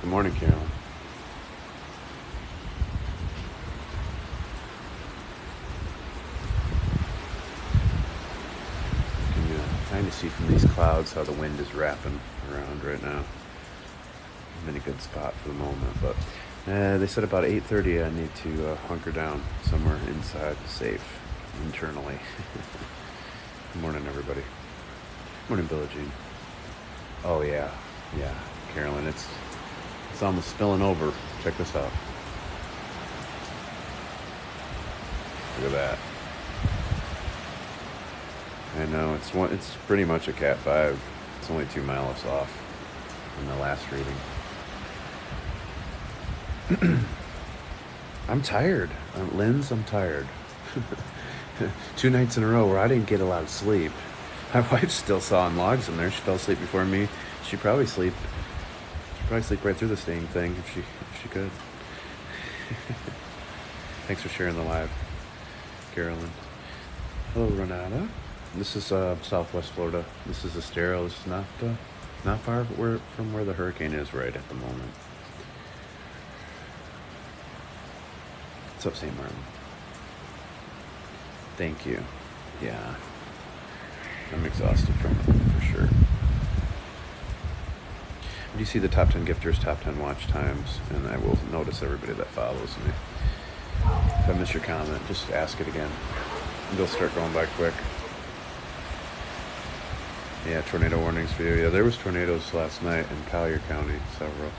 Good morning, Carolyn. You can kind of see from these clouds how the wind is wrapping around right now. I'm in a good spot for the moment, but they said about 8:30 I need to hunker down somewhere inside, safe, internally. Good morning, everybody. Morning, Billie Jean. Oh yeah, Carolyn, it's almost spilling over. Check this out. Look at that. I know it's pretty much a Cat 5. It's only 2 miles off in the last reading. I'm tired. Linz, I'm tired. 2 nights in a row where I didn't get a lot of sleep. My wife's still sawing logs in there. She fell asleep before me. She'd probably sleep right through this dang thing if she could. Thanks for sharing the live, Carolyn. Hello, Renata. This is Southwest Florida. This is Estero. This is not far from where the hurricane is right at the moment. What's up, St. Martin? Thank you. Yeah. I'm exhausted from it, for sure. Do you see the top 10 gifters, top 10 watch times? And I will notice everybody that follows me. If I miss your comment, just ask it again. They'll start going by quick. Yeah, tornado warnings for you. Yeah, there was tornadoes last night in Collier County, several.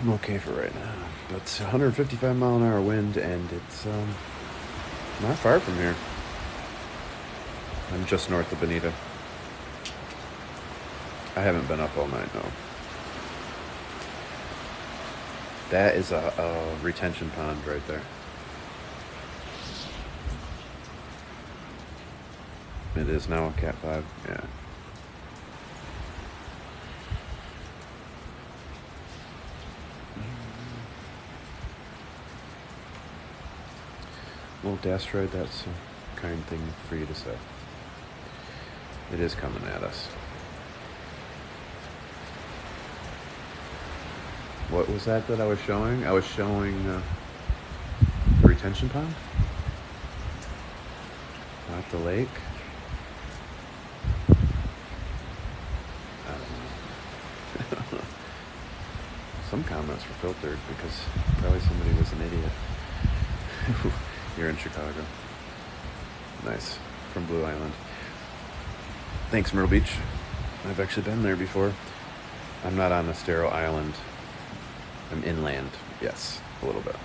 I'm okay for right now, but 155 mile an hour wind, and it's not far from here. I'm just north of Bonita. I haven't been up all night, no. That is a retention pond right there. It is now a Cat 5, yeah. Well, Dastroid, that's a kind thing for you to say. It is coming at us. What was that I was showing? I was showing the retention pond? Not the lake? I don't know. Some comments were filtered because probably somebody was an idiot. You're in Chicago. Nice. From Blue Island. Thanks, Myrtle Beach. I've actually been there before. I'm not on Estero Island. I'm inland. Yes, a little bit.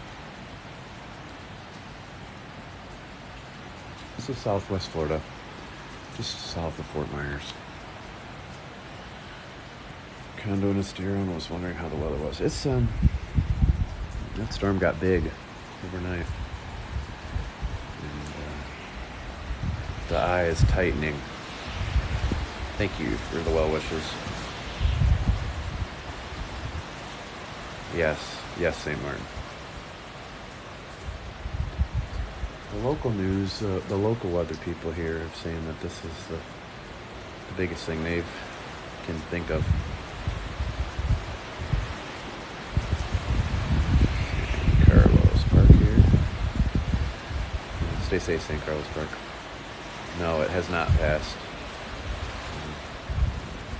This is Southwest Florida, just south of Fort Myers. Condo in Estero, and was wondering how the weather was. It's that storm got big overnight. The eye is tightening. Thank you for the well wishes. Yes, St. Martin. The local news, the local weather people here are saying that this is the biggest thing they can think of. Carlos Park here. Stay safe, St. Carlos Park. No, it has not passed.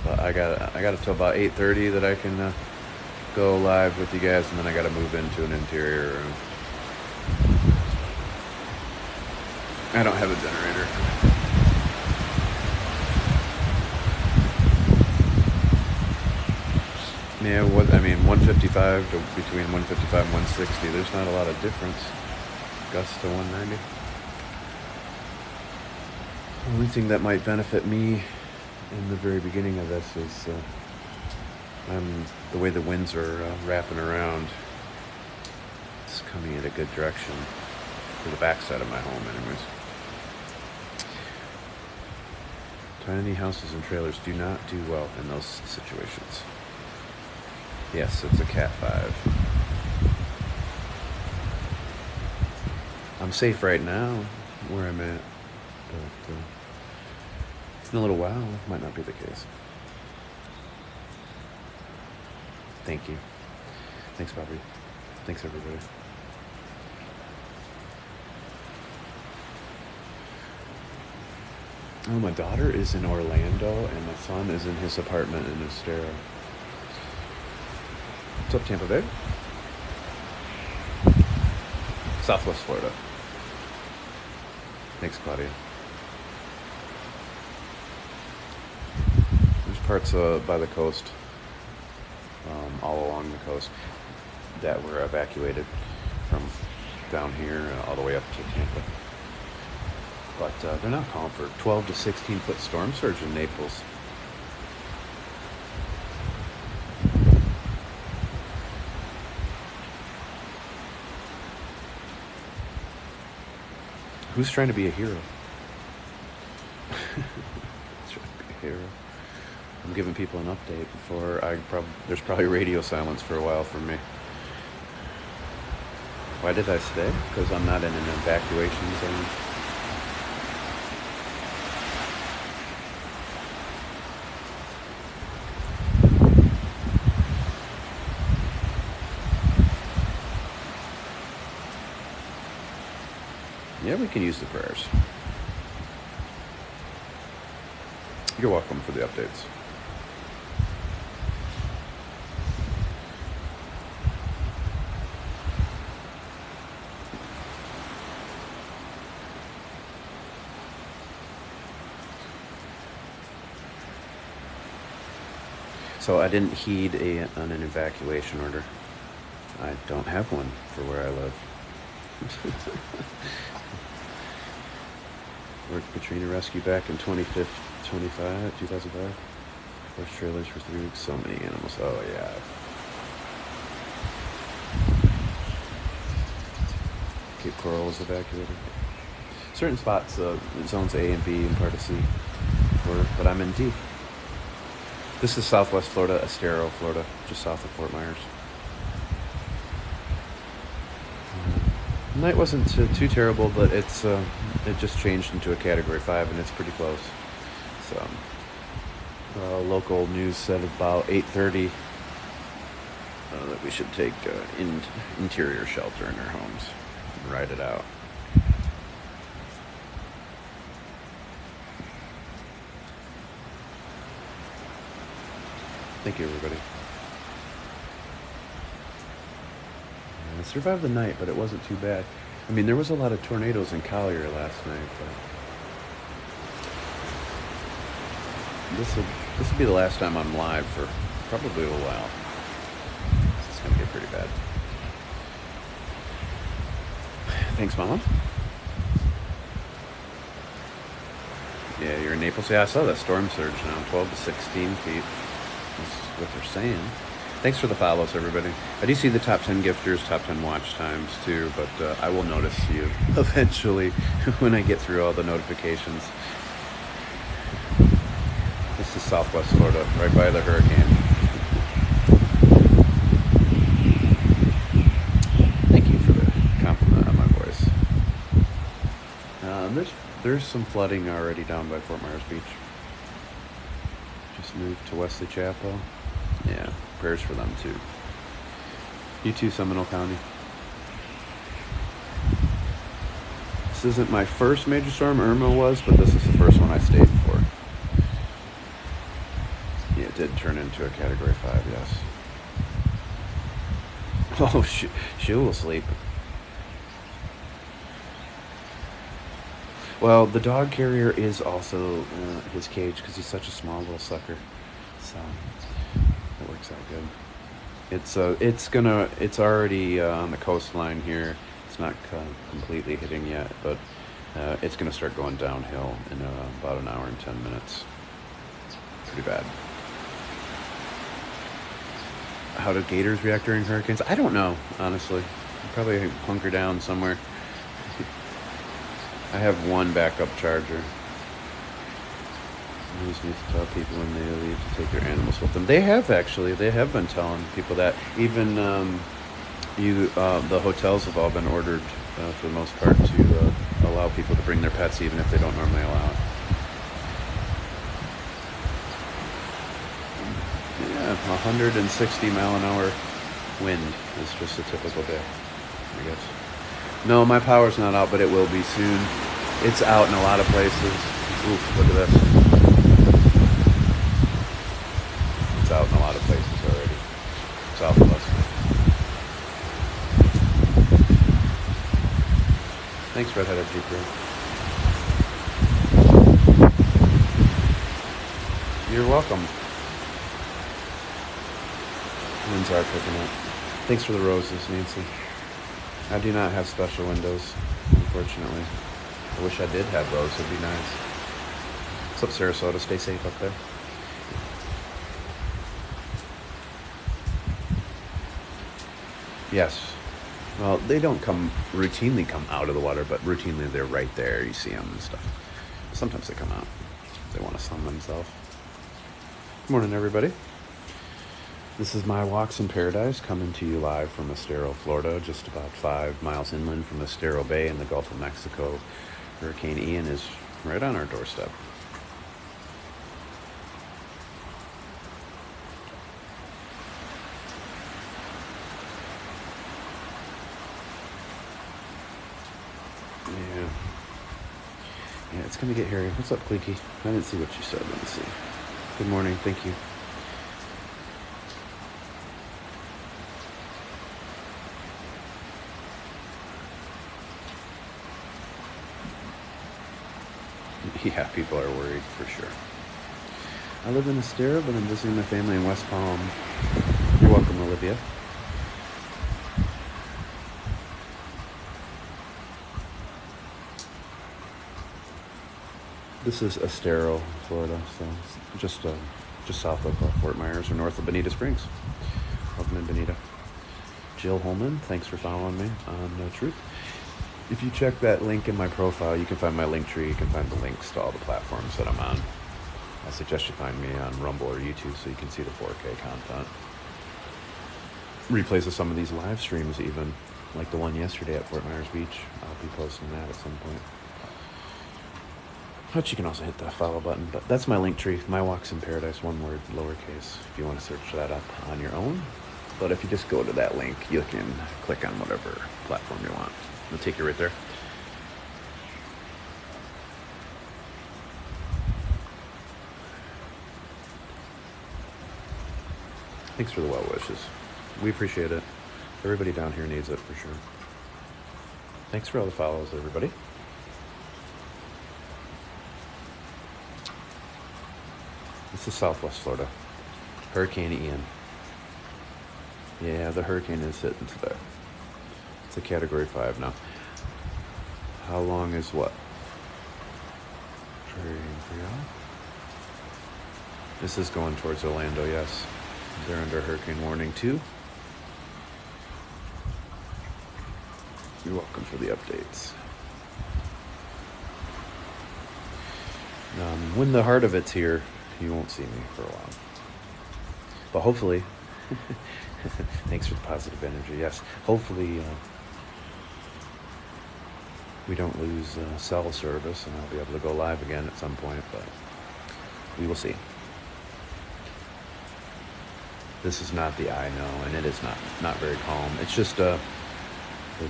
But I got it till about 8:30 that I can go live with you guys, and then I got to move into an interior room. I don't have a generator. Yeah, 155 to between 155 and 160. There's not a lot of difference. Gust to 190. The only thing that might benefit me in the very beginning of this is the way the winds are wrapping around. It's coming in a good direction for the backside of my home, anyways. Tiny houses and trailers do not do well in those situations. Yes, it's a Cat 5. I'm safe right now where I'm at, but in a little while, it might not be the case. Thank you. Thanks, Bobby. Thanks, everybody. Oh, my daughter is in Orlando, and my son is in his apartment in Estero. What's up, Tampa Bay? Southwest Florida. Thanks, Claudia. There's parts by the coast, all along the coast, that were evacuated from down here all the way up to Tampa. But they're not calling for 12 to 16 foot storm surge in Naples. Who's trying to be a hero? Who's trying to be a hero? I'm giving people an update before there's probably radio silence for a while for me. Why did I stay? Because I'm not in an evacuation zone. Yeah, we can use the prayers. You're welcome for the updates. So I didn't heed an evacuation order. I don't have one for where I live. Worked Katrina rescue back in 2005. First trailers for 3 weeks. So many animals. Oh yeah. Cape Coral was evacuated. Certain spots, zones A and B and part of C were, but I'm in D. This is Southwest Florida, Estero, Florida, just south of Fort Myers. Night wasn't too terrible, but it just changed into a Category 5, and it's pretty close. So, local news said about 8:30 that we should take interior shelter in our homes and ride it out. Thank you, everybody. I survived the night, but it wasn't too bad. I mean, there was a lot of tornadoes in Collier last night, but this will be the last time I'm live for probably a little while. It's gonna get pretty bad. Thanks, Mama. Yeah, you're in Naples. Yeah, I saw that storm surge now, 12 to 16 feet. That's what they're saying. Thanks for the follows, everybody. I do see the top 10 gifters, top 10 watch times too, but I will notice you eventually when I get through all the notifications. This is Southwest Florida, right by the hurricane. Thank you for the compliment on my voice. There's some flooding already down by Fort Myers Beach. Just moved to Wesley Chapel. Yeah, prayers for them too. You too, Seminole County. This isn't my first major storm. Irma was, but this is the first one I stayed for. Yeah, it did turn into a Category 5, yes. Oh, she will sleep. Well, the dog carrier is also his cage because he's such a small little sucker. So it works out good. It's already on the coastline here. It's not completely hitting yet, but it's gonna start going downhill in about an hour and 10 minutes. Pretty bad. How do gators react during hurricanes? I don't know, honestly. Probably hunker down somewhere. I have one backup charger. I always need to tell people when they leave to take their animals with them. They have been telling people that. Even the hotels have all been ordered for the most part to allow people to bring their pets even if they don't normally allow it. Yeah. 160 mile an hour wind is just a typical day, I guess. No, my power's not out, but it will be soon. It's out in a lot of places. Oof, look at this. It's out in a lot of places already. South of us. Thanks, Redheaded Jeeper. You're welcome. Winds are picking up. Thanks for the roses, Nancy. I do not have special windows, unfortunately. I wish I did have those. It'd be nice. What's up, Sarasota? Stay safe up there. Yes. Well, they don't routinely come out of the water, but routinely they're right there. You see them and stuff. Sometimes they come out. They want to sun themselves. Good morning, everybody. This is My Walks in Paradise, coming to you live from Estero, Florida, just about 5 miles inland from Estero Bay in the Gulf of Mexico. Hurricane Ian is right on our doorstep. Yeah, it's going to get hairy. What's up, Cleaky? I didn't see what you said. Let me see. Good morning. Thank you. Yeah, people are worried for sure. I live in Estero, but I'm visiting my family in West Palm. You're welcome, Olivia. This is Estero, Florida, so it's just south of Fort Myers or north of Bonita Springs. Welcome in, Bonita. Jill Holman, thanks for following me on Truth. If you check that link in my profile, you can find my link tree. You can find the links to all the platforms that I'm on. I suggest you find me on Rumble or YouTube so you can see the 4K content. Replays of some of these live streams even, like the one yesterday at Fort Myers Beach. I'll be posting that at some point. But you can also hit the follow button. But that's my link tree, My Walks in Paradise, one word, lowercase, if you want to search that up on your own. But if you just go to that link, you can click on whatever platform you want. It'll take you right there. Thanks for the well wishes. We appreciate it. Everybody down here needs it for sure. Thanks for all the follows, everybody. This is Southwest Florida. Hurricane Ian. Yeah, the hurricane is hitting today. It's a Category 5 now. How long is what? Trading for y'all. This is going towards Orlando, yes. They're under hurricane warning too. You're welcome for the updates. When the heart of it's here, you won't see me for a while. But hopefully, thanks for the positive energy. Yes, hopefully we don't lose cell service and I'll be able to go live again at some point, but we will see. This is not the eye, no, and it is not very calm. It's just the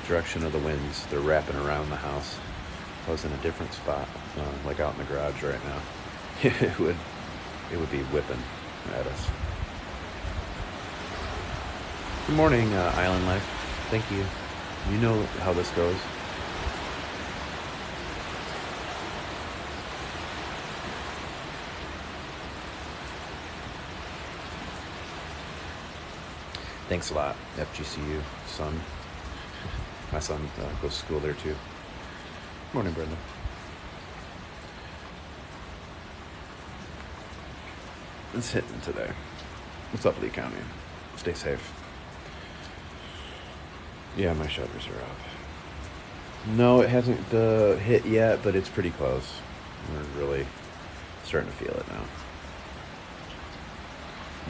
direction of the winds. They're wrapping around the house. If I was in a different spot, like out in the garage right now, it would be whipping at us. Good morning, Island Life. Thank you. You know how this goes. Thanks a lot, FGCU, son. My son goes to school there too. Morning, Brenda. It's hitting today. What's up, Lee County? Stay safe. Yeah, my shutters are up. No, it hasn't hit yet, but it's pretty close. We're really starting to feel it now.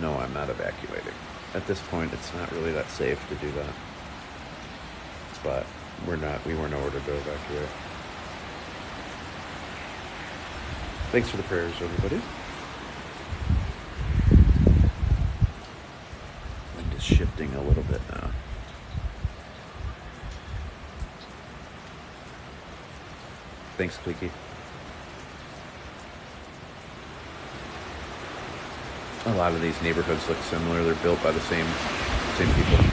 No, I'm not evacuating. At this point, it's not really that safe to do that. But we weren't ordered to evacuate. Thanks for the prayers, everybody. It's shifting a little bit now. Thanks, Clicky. A lot of these neighborhoods look similar. They're built by the same people.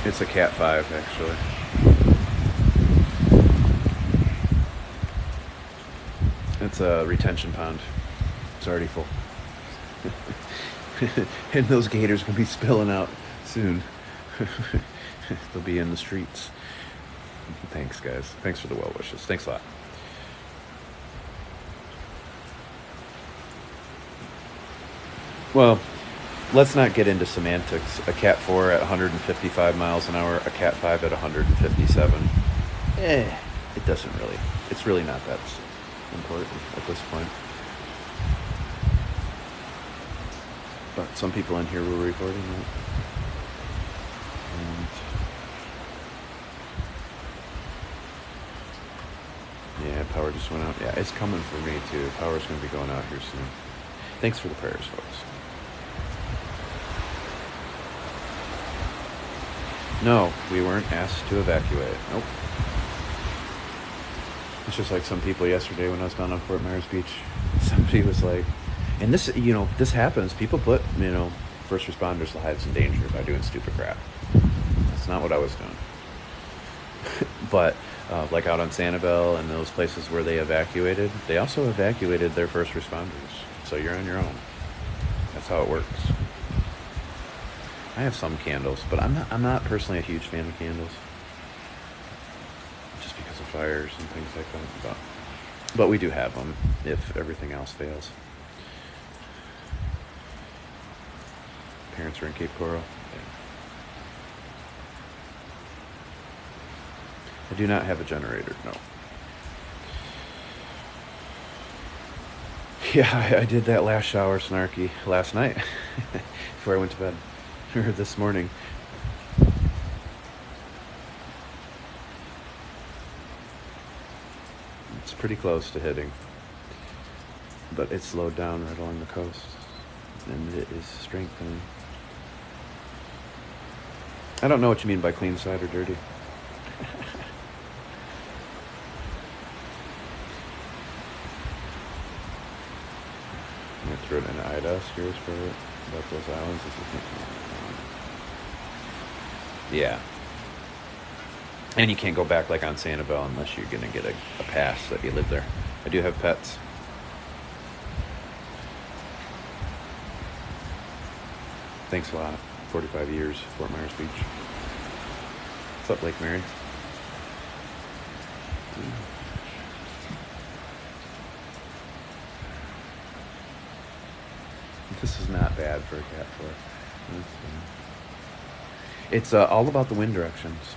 It's a Cat 5, actually. It's a retention pond. It's already full. And those gators will be spilling out soon. They'll be in the streets. Thanks, guys. Thanks for the well wishes. Thanks a lot. Well, let's not get into semantics. A Cat 4 at 155 miles an hour, a Cat 5 at 157. It doesn't really, it's really not that important at this point. But some people in here were recording it. And yeah, power just went out. Yeah, it's coming for me too. Power's going to be going out here soon. Thanks for the prayers, folks. No, we weren't asked to evacuate. Nope. It's just like some people yesterday when I was down on Fort Myers Beach. Somebody was like, and this, this happens. People put, first responders' lives in danger by doing stupid crap. That's not what I was doing. But like out on Sanibel and those places where they evacuated, they also evacuated their first responders. So you're on your own. That's how it works. I have some candles, but I'm not personally a huge fan of candles. Just because of fires and things like that. But we do have them if everything else fails. Parents are in Cape Coral. Yeah. I do not have a generator, no. Yeah, I did that last shower snarky last night before I went to bed. Or this morning. It's pretty close to hitting. But it's slowed down right along the coast. And it is strengthening. I don't know what you mean by clean side or dirty. I'm going to throw it in Ida. Curious for it about those islands. Yeah. And you can't go back like on Sanibel unless you're going to get a pass that you live there. I do have pets. Thanks a lot. 45 years, Fort Myers Beach. What's up, Lake Mary? This is not bad for a Cat 4. It's all about the wind directions.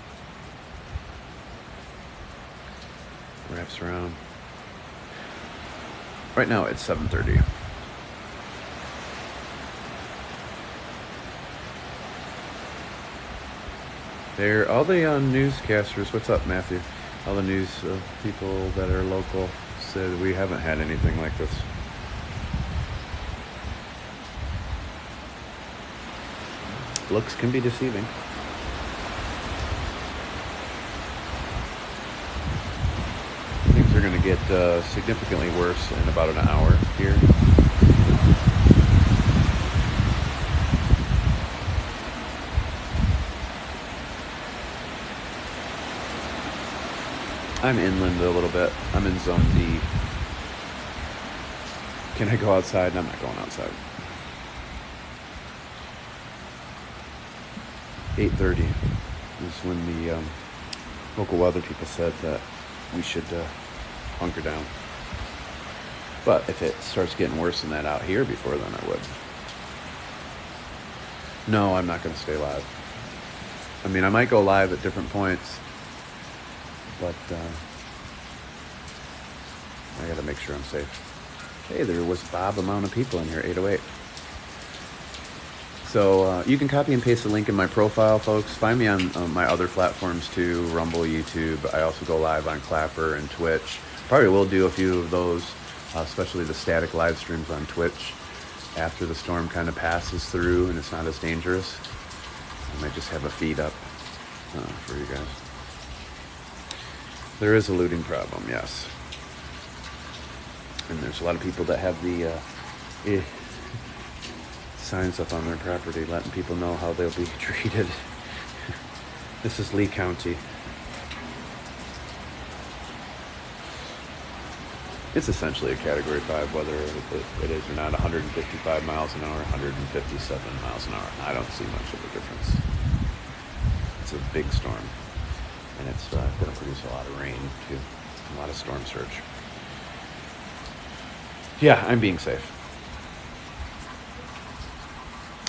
Wraps around. Right now it's 7:30. They're all the newscasters. What's up, Matthew? All the news people that are local said we haven't had anything like this. Looks can be deceiving. Things are going to get significantly worse in about an hour here. I'm inland a little bit. I'm in Zone D. Can I go outside? I'm not going outside. 8:30 is when the local weather people said that we should hunker down. But if it starts getting worse than that out here before then, I would. No, I'm not going to stay live. I mean, I might go live at different points, but I got to make sure I'm safe. Hey, there was Bob amount of people in here, 808. So you can copy and paste the link in my profile, folks. Find me on my other platforms too, Rumble, YouTube. I also go live on Clapper and Twitch. Probably will do a few of those, especially the static live streams on Twitch. after the storm kind of passes through and it's not as dangerous. I might just have a feed up for you guys. There is a looting problem, yes. And there's a lot of people that have the signs up on their property letting people know how they'll be treated. This is Lee County. It's essentially a Category 5, whether it is or not 155 miles an hour, 157 miles an hour. I don't see much of a difference. It's a big storm, and it's going to produce a lot of rain, too. A lot of storm surge. Yeah, I'm being safe.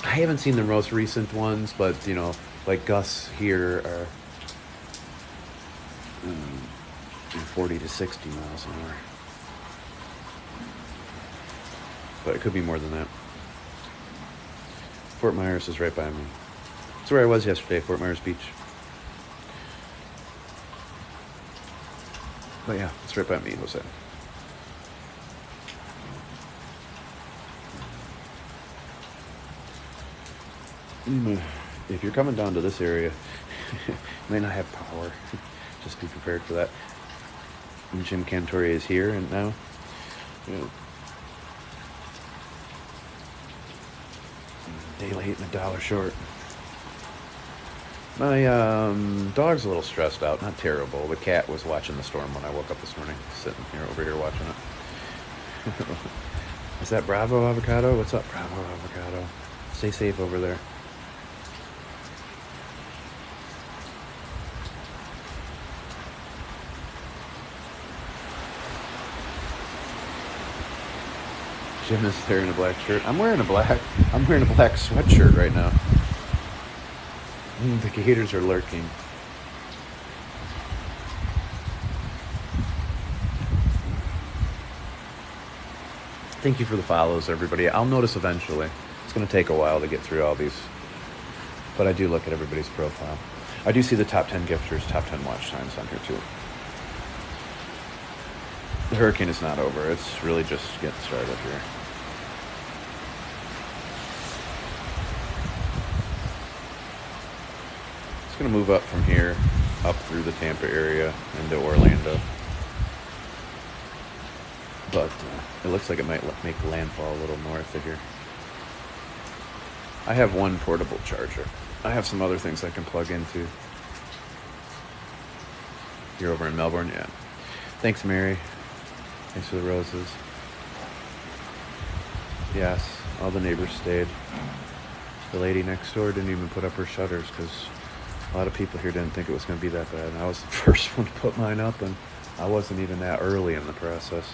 I haven't seen the most recent ones, but, you know, like gusts here are 40 to 60 miles an hour. But it could be more than that. Fort Myers is right by me. That's where I was yesterday, Fort Myers Beach. But yeah, it's right by me, Jose. If you're coming down to this area, you may not have power. Just be prepared for that. And Jim Cantore is here and now. Yeah. Day late and a dollar short. My dog's a little stressed out, not terrible. The cat was watching the storm when I woke up this morning, sitting here over here watching it. Is that Bravo Avocado? What's up, Bravo Avocado? Stay safe over there. Jim is there in a black shirt. I'm wearing a black sweatshirt right now. The gators are lurking. Thank you for the follows, everybody. I'll notice eventually. It's going to take a while to get through all these. But I do look at everybody's profile. I do see the top 10 gifters, top 10 watch times on here too. The hurricane is not over. It's really just getting started here. It's going to move up from here, up through the Tampa area into Orlando. But it looks like it might make landfall a little north of here. I have one portable charger. I have some other things I can plug into. You're over in Melbourne? Yeah. Thanks, Mary. Thanks for the roses. Yes, all the neighbors stayed. The lady next door didn't even put up her shutters because a lot of people here didn't think it was going to be that bad. And I was the first one to put mine up, and I wasn't even that early in the process.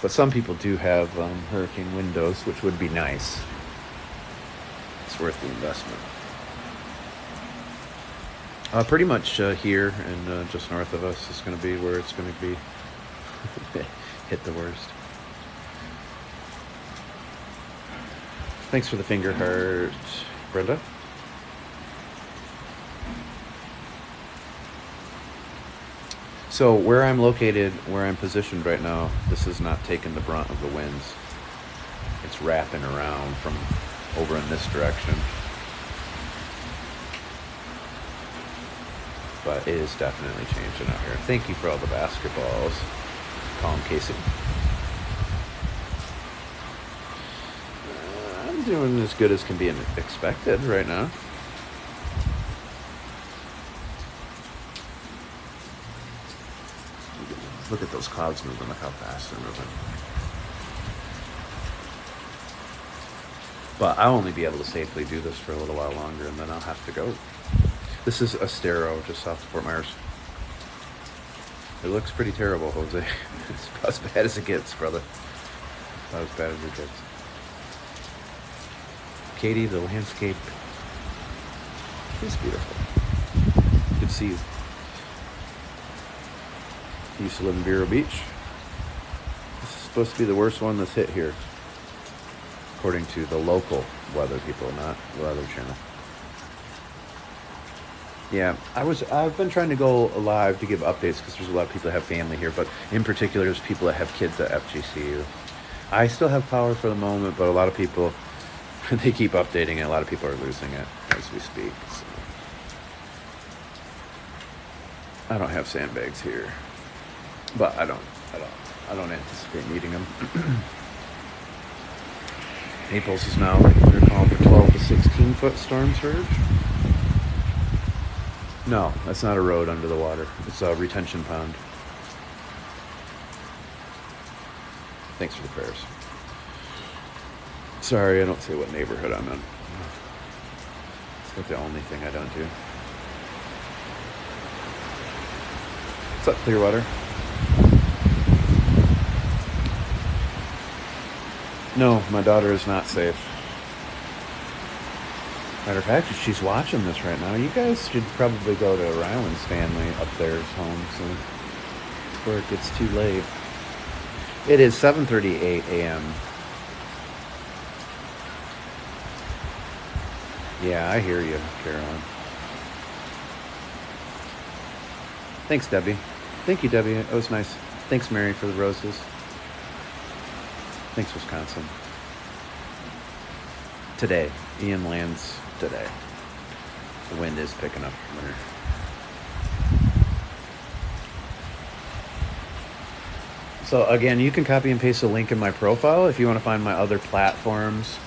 But some people do have hurricane windows, which would be nice. It's worth the investment. Pretty much here and just north of us is going to be where it's going to be hit the worst. Thanks for the finger heart, Brenda. So where I'm located, where I'm positioned right now, this is not taking the brunt of the winds. It's wrapping around from over in this direction. But it is definitely changing out here. Thank you for all the basketballs. Calm Casey. I'm doing as good as can be expected right now. Look at those clouds moving. Look how fast they're moving. But I'll only be able to safely do this for a little while longer, and then I'll have to go. This is Estero, just south of Fort Myers. It looks pretty terrible, Jose. It's about as bad as it gets, brother. About as bad as it gets. Katie, the landscape is beautiful. Good to see you. You used to live in Vero Beach. This is supposed to be the worst one that's hit here, according to the local weather people, not the Weather Channel. Yeah, I've been trying to go live to give updates because there's a lot of people that have family here, but in particular there's people that have kids at FGCU. I still have power for the moment, but a lot of people, they keep updating it. A lot of people are losing it as we speak. So. I don't have sandbags here, but I don't anticipate needing them. Naples is now, they're calling for 12 to 16 foot storm surge. No, that's not a road under the water. It's a retention pond. Thanks for the prayers. Sorry, I don't say what neighborhood I'm in. It's like the only thing I don't do. What's up, Clearwater? No, my daughter is not safe. Matter of fact, she's watching this right now. You guys should probably go to Ryland's family up there's home soon before it gets too late. It is 7:38 a.m. Yeah, I hear you, Caroline. Thanks, Debbie. Thank you, Debbie. It was nice. Thanks, Mary, for the roses. Thanks, Wisconsin. Today. Ian lands today. The wind is picking up winter. So again, you can copy and paste a link in my profile if you want to find my other platforms.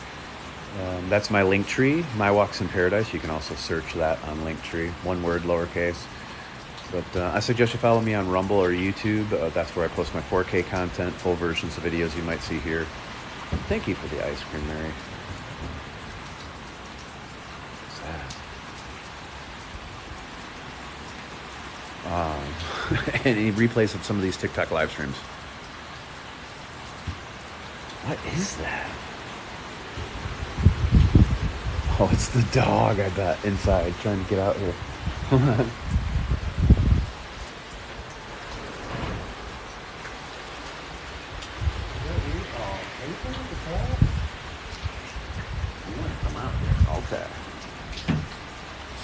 That's my link tree, My Walks in Paradise. You can also search that on Linktree, one word, lowercase. But I suggest you follow me on Rumble or YouTube. That's where I post my 4K content, full versions of videos you might see here. Thank you for the ice cream, Mary. Any replays of some of these TikTok live streams. What is that? Oh, it's the dog, I bet, inside, trying to get out here. Hold on. Okay.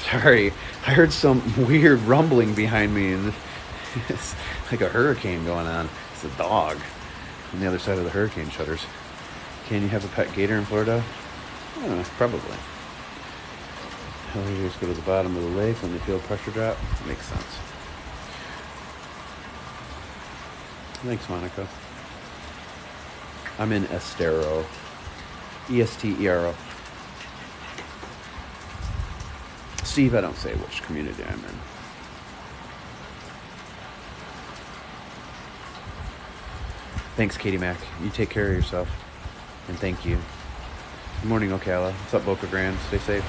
Sorry, I heard some weird rumbling behind me, and it's like a hurricane going on. It's a dog on the other side of the hurricane shutters. Can you have a pet gator in Florida? Probably. Alligators go to the bottom of the lake when they feel pressure drop. Makes sense. Thanks, Monica. I'm in Estero. E-S-T-E-R-O. Steve, I don't say which community I'm in. Thanks, Katie Mac. You take care of yourself. And thank you. Good morning, Ocala. What's up, Boca Grande? Stay safe.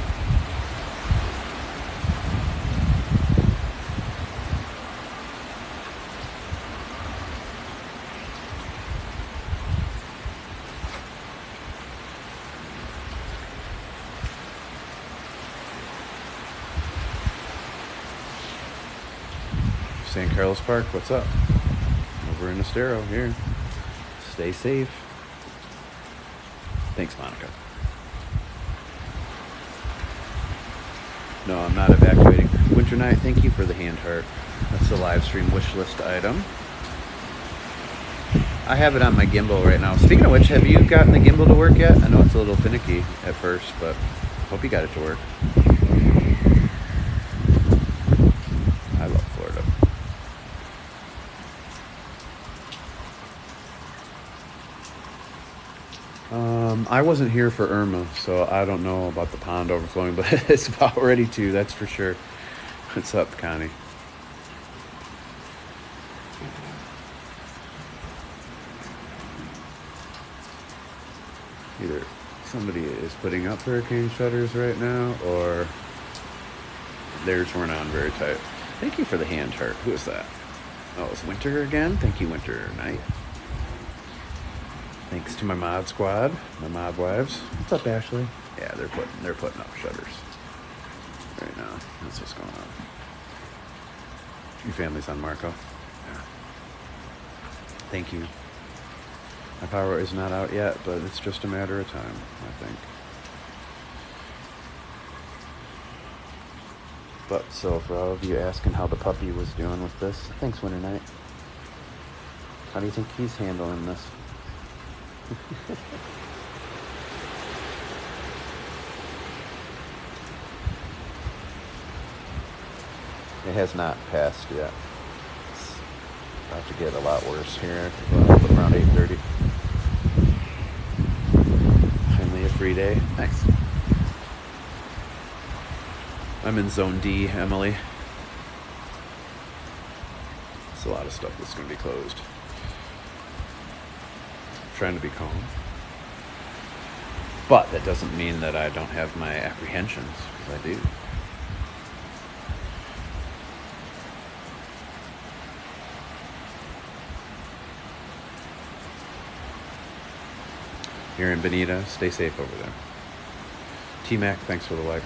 San Carlos Park, what's up? Over in Estero here. Stay safe. Thanks, Monica. No, I'm not evacuating. Winter Night, thank you for the hand heart. That's the live stream wish list item. I have it on my gimbal right now. Speaking of which, have you gotten the gimbal to work yet? I know it's a little finicky at first, but hope you got it to work. I love Florida. I wasn't here for Irma, so I don't know about the pond overflowing, but it's about ready to, that's for sure. What's up, Connie? Either somebody is putting up hurricane shutters right now, or theirs weren't on very tight. Thank you for the hand heart. Who is that? Oh, it's Winter again? Thank you, Winter Night. Thanks to my mod squad, my mod wives. What's up, Ashley? Yeah, they're putting up shutters right now. That's what's going on. Your family's on Marco. Yeah. Thank you. My power is not out yet, but it's just a matter of time, I think. But so for all of you asking how the puppy was doing with this, thanks, Winter Night. How do you think he's handling this? It has not passed yet. It's about to get a lot worse here. Around 8:30. Finally a free day. Nice. I'm in Zone D, Emily. It's a lot of stuff that's going to be closed. I'm trying to be calm. But that doesn't mean that I don't have my apprehensions, because I do. Here in Bonita, stay safe over there. T-Mac, thanks for the like.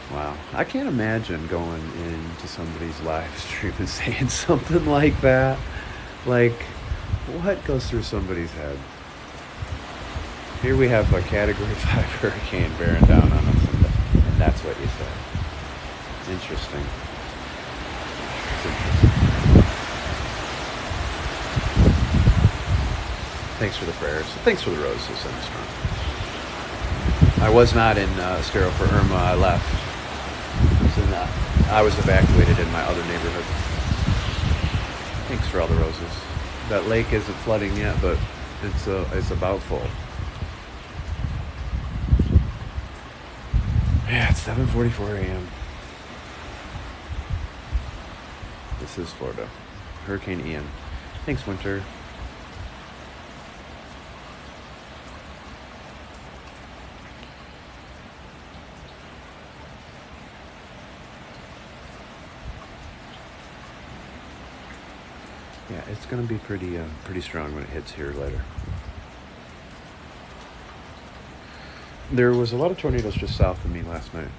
Wow, I can't imagine going into somebody's live stream and saying something like that. Like, what goes through somebody's head? Here we have a Category 5 hurricane bearing down on us, and that's what you say. It's interesting. It's interesting. Thanks for the prayers. Thanks for the roses and the storm. I was not in Estero for Irma. I left. I was evacuated in my other neighborhood. Thanks for all the roses. That lake isn't flooding yet, but it's about full. Yeah, it's 7:44 a.m. This is Florida. Hurricane Ian. Thanks, Winter. Yeah, it's going to be pretty strong when it hits here later. There was a lot of tornadoes just south of me last night.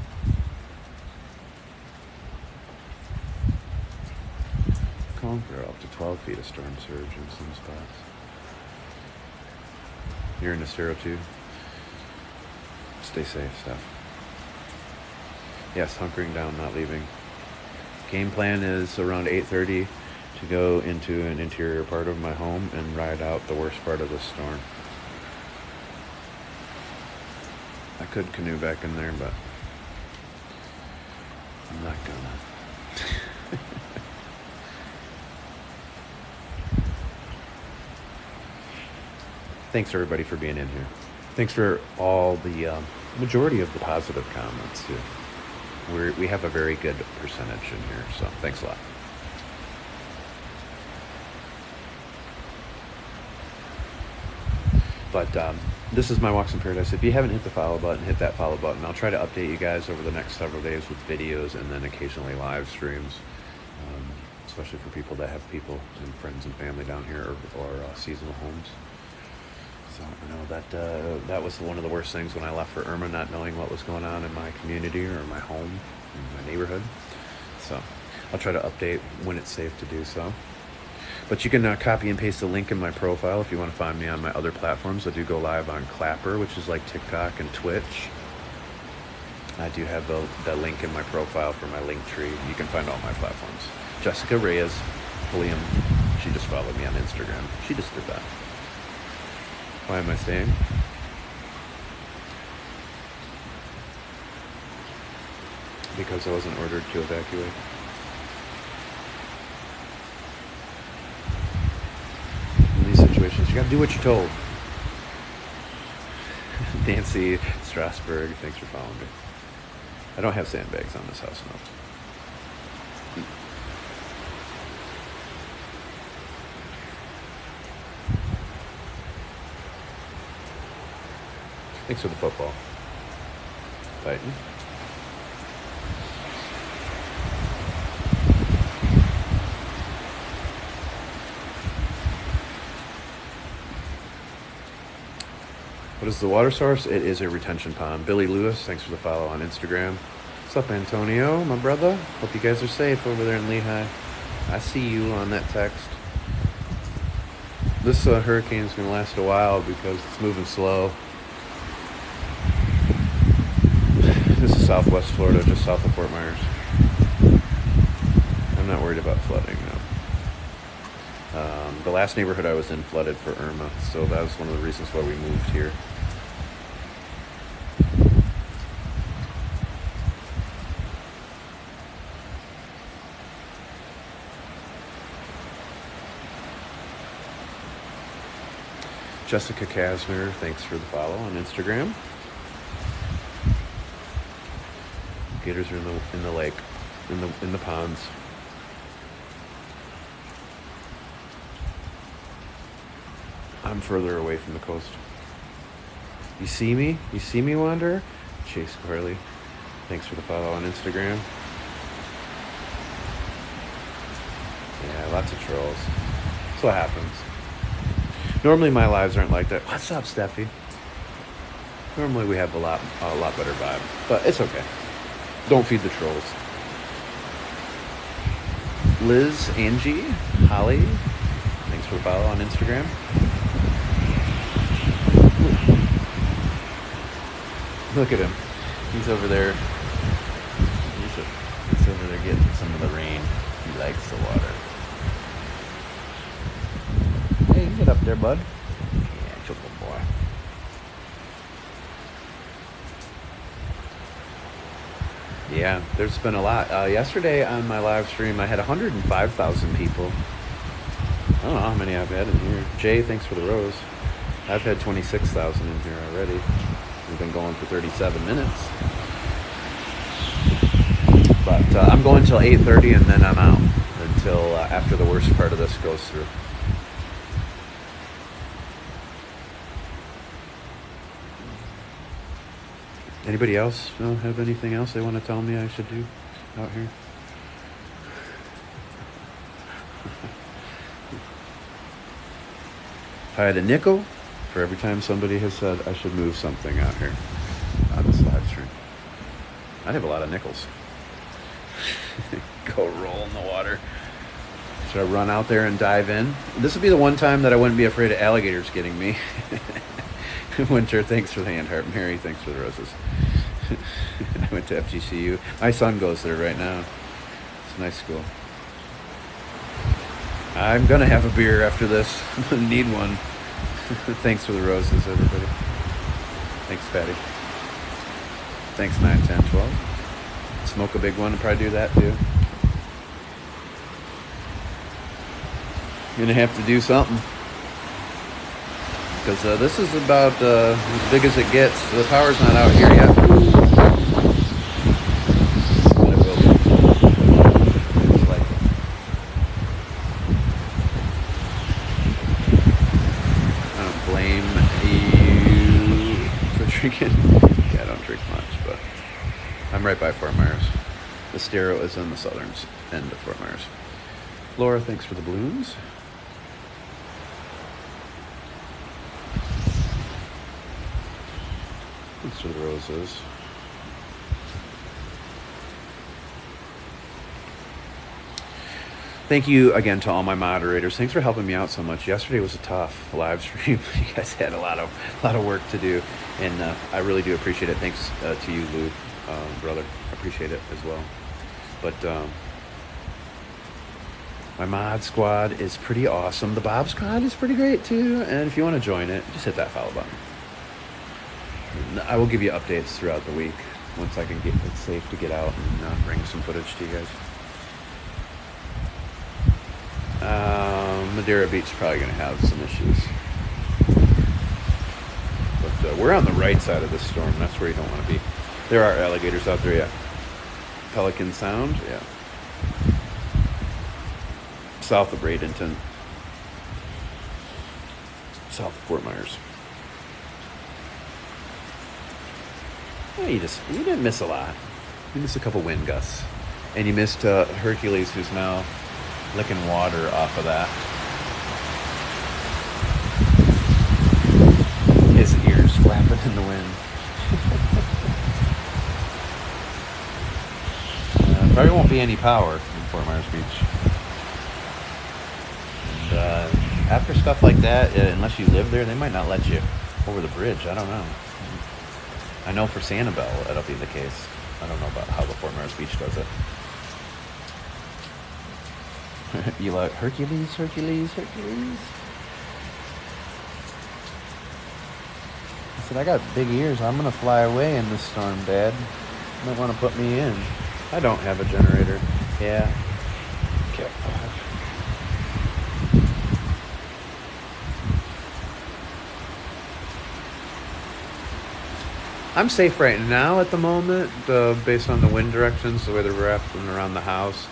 Calling for up to 12 feet of storm surge in some spots. You're in Estero too? Stay safe, Steph. Yes, hunkering down, not leaving. Game plan is around 8:30 to go into an interior part of my home and ride out the worst part of the storm. I could canoe back in there, but I'm not gonna. Thanks everybody for being in here. Thanks for all the majority of the positive comments too. We have a very good percentage in here, so thanks a lot. But this is My Walks in Paradise. If you haven't hit the follow button, hit that follow button. I'll try to update you guys over the next several days with videos and then occasionally live streams, especially for people that have people and friends and family down here or seasonal homes. So I know that that was one of the worst things when I left for Irma, not knowing what was going on in my community or my home, in my neighborhood. So I'll try to update when it's safe to do so. But you can copy and paste the link in my profile if you want to find me on my other platforms. I do go live on Clapper, which is like TikTok and Twitch. I do have the link in my profile for my link tree. You can find all my platforms. Jessica Reyes, William, she just followed me on Instagram. She just did that. Why am I staying? Because I wasn't ordered to evacuate. Situations. You gotta do what you're told. Nancy Strasberg, thanks for following me. I don't have sandbags on this house, no. Thanks for the football. Titan. What is the water source? It is a retention pond. Billy Lewis, thanks for the follow on Instagram. What's up, Antonio, my brother? Hope you guys are safe over there in Lehigh. I see you on that text. This hurricane is going to last a while because it's moving slow. This is Southwest Florida, just south of Fort Myers. I'm not worried about flooding, no. The last neighborhood I was in flooded for Irma, so that was one of the reasons why we moved here. Jessica Kasner, thanks for the follow on Instagram. Gators are in the lake, in the ponds. I'm further away from the coast. You see me? You see me, Wanderer? Chase Corley, thanks for the follow on Instagram. Yeah, lots of trolls. That's what happens. Normally my lives aren't like that. What's up, Steffi? Normally we have a lot better vibe, but it's okay. Don't feed the trolls. Liz, Angie, Holly, thanks for the follow on Instagram. Look at him. He's over there. He's over there getting some of the rain. He likes the water. Hey, get up there, bud. Yeah, good boy. Yeah, there's been a lot. Yesterday on my live stream, I had 105,000 people. I don't know how many I've had in here. Jay, thanks for the rose. I've had 26,000 in here already. We've been going for 37 minutes. But I'm going till 8:30 and then I'm out until after the worst part of this goes through. Anybody else have anything else they want to tell me I should do out here? If I had a nickel for every time somebody has said I should move something out here on this live stream, I'd have a lot of nickels. Go roll in the water. Should I run out there and dive in? This would be the one time that I wouldn't be afraid of alligators getting me. Winter, thanks for the hand heart. Mary, thanks for the roses. I went to FGCU. My son goes there right now. It's a nice school. I'm gonna have a beer after this. Need one. Thanks for the roses, everybody. Thanks, Patty. Thanks, 9, 10, 12. Smoke a big one and probably do that too. Gonna have to do something. Because this is about as big as it gets. The power's not out here yet. I don't blame you for drinking. Yeah, I don't drink much, but I'm right by Fort Myers. The Estero is in the southern end of Fort Myers. Laura, thanks for the balloons. Thanks for the roses. Thank you again to all my moderators. Thanks for helping me out so much. Yesterday was a tough live stream. You guys had a lot of work to do, and I really do appreciate it. Thanks to you, Lou, brother. I appreciate it as well. But my mod squad is pretty awesome. The Bob squad is pretty great too. And if you want to join it, just hit that follow button. I will give you updates throughout the week once I can get it safe to get out and bring some footage to you guys. Madeira Beach is probably going to have some issues. But we're on the right side of the storm. That's where you don't want to be. There are alligators out there, yeah. Pelican Sound, yeah. South of Bradenton. South of Fort Myers. Yeah, you didn't miss a lot. You missed a couple wind gusts. And you missed Hercules, who's now licking water off of that. His ears flat. Probably won't be any power in Fort Myers Beach. And after stuff like that, unless you live there, they might not let you over the bridge. I don't know. I know for Sanibel that'll be the case. I don't know about how the Fort Myers Beach does it. You like Hercules, Hercules, Hercules? I said, I got big ears. I'm going to fly away in this storm, Dad. You might want to put me in. I don't have a generator. Yeah. Cat 5. I'm safe right now at the moment, based on the wind directions, the way they're wrapping around the house.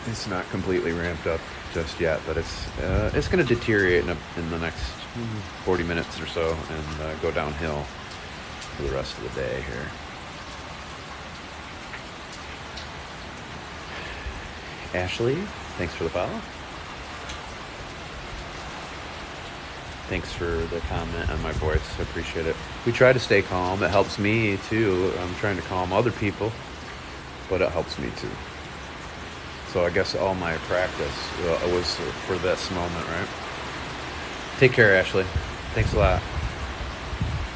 It's not completely ramped up just yet, but it's going to deteriorate in the next 40 minutes or so and go downhill for the rest of the day here. Ashley, thanks for the follow. Thanks for the comment on my voice. I appreciate it. We try to stay calm. It helps me too. I'm trying to calm other people, but it helps me too. So I guess all my practice was for this moment, right? Take care, Ashley. Thanks a lot.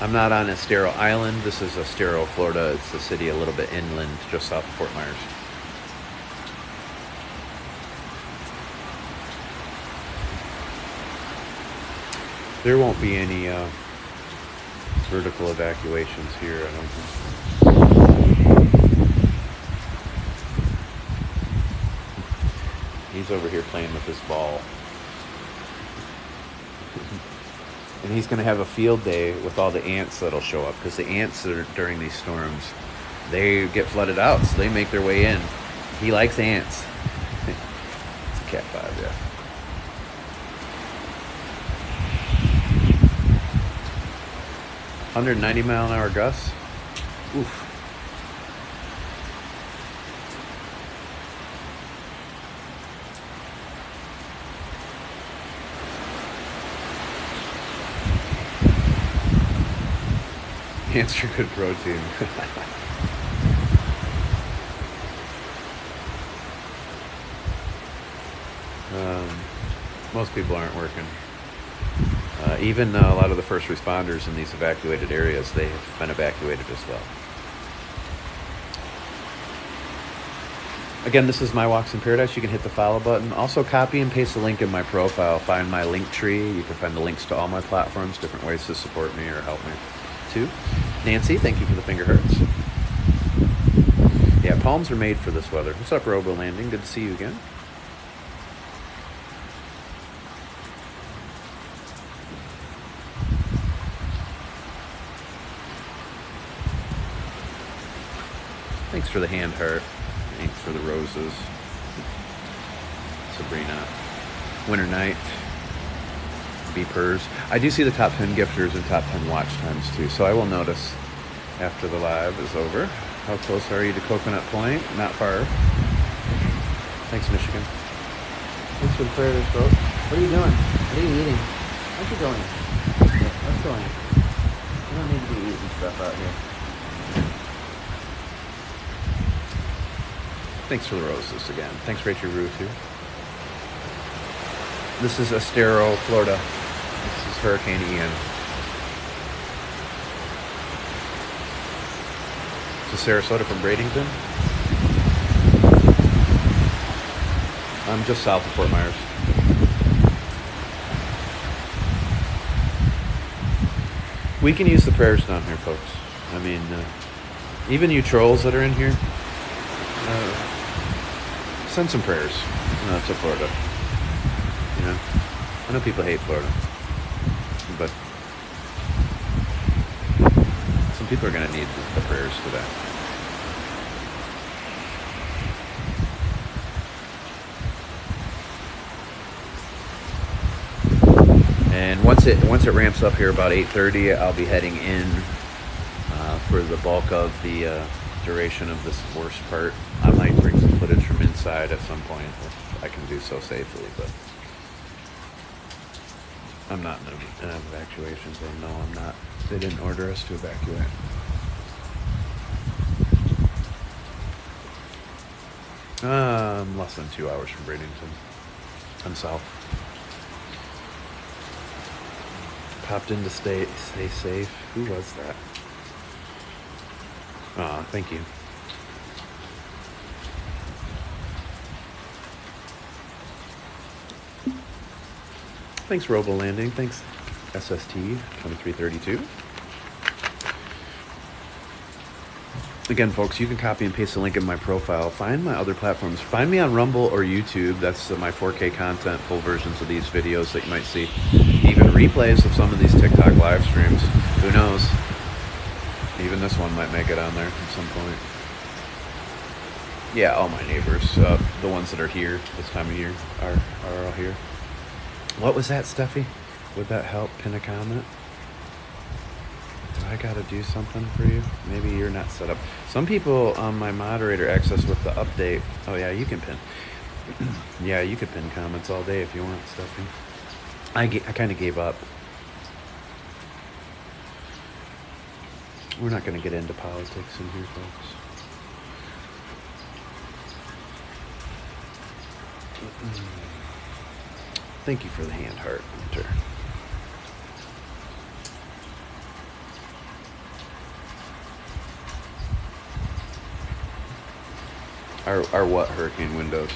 I'm not on Estero Island. This is Estero, Florida. It's a city a little bit inland, just south of Fort Myers. There won't be any vertical evacuations here, I don't think. He's over here playing with his ball. And he's going to have a field day with all the ants that'll show up, because the ants that are during these storms, they get flooded out, so they make their way in. He likes ants. It's a cat 5, yeah. $190-mile-an-hour gusts. Oof. Ants are good protein. Most people aren't working. Even a lot of the first responders in these evacuated areas, they have been evacuated as well. Again, this is My Walks in Paradise. You can hit the follow button. Also, copy and paste the link in my profile. Find my link tree. You can find the links to all my platforms, different ways to support me or help me too. Nancy, thank you for the finger hearts. Yeah, palms are made for this weather. What's up, Robo Landing? Good to see you again. Thanks for the hand heart. Thanks for the roses. Sabrina. Winter Night. Beepers. I do see the top 10 gifters and top 10 watch times too, so I will notice after the live is over. How close are you to Coconut Point? Not far. Thanks, Michigan. Thanks for the prayers, folks. What are you doing? What are you eating? Where's you going? Let's go in. You don't need to be eating stuff out here. Thanks for the roses again. Thanks, Rachel Rue, too. This is Estero, Florida. This is Hurricane Ian. This is Sarasota from Bradenton. I'm just south of Fort Myers. We can use the prayers down here, folks. I mean, even you trolls that are in here, send some prayers to Florida. You know, I know people hate Florida, but some people are going to need the prayers today. And once it ramps up here about 8:30, I'll be heading in for the bulk of the duration of this worst part. I might bring some footage from inside at some point if I can do so safely, but I'm not in an evacuation zone. No, I'm not. They didn't order us to evacuate. I'm less than 2 hours from Bradenton. I'm south. Popped in to stay safe. Who was that? Aw, thank you. Thanks, Robo Landing. Thanks, SST 2332. Again, folks, you can copy and paste the link in my profile. Find my other platforms. Find me on Rumble or YouTube. That's my 4K content, full versions of these videos that you might see. Even replays of some of these TikTok live streams. Who knows? Even this one might make it on there at some point. Yeah, all my neighbors, the ones that are here this time of year, are all here. What was that, Steffi? Would that help? Pin a comment? Do I gotta do something for you? Maybe you're not set up. Some people on my moderator access with the update. Oh yeah, you can pin. Yeah, you could pin comments all day if you want, Steffi. I kind of gave up. We're not gonna get into politics in here, folks. Thank you for the hand heart, Hunter. Our what hurricane windows?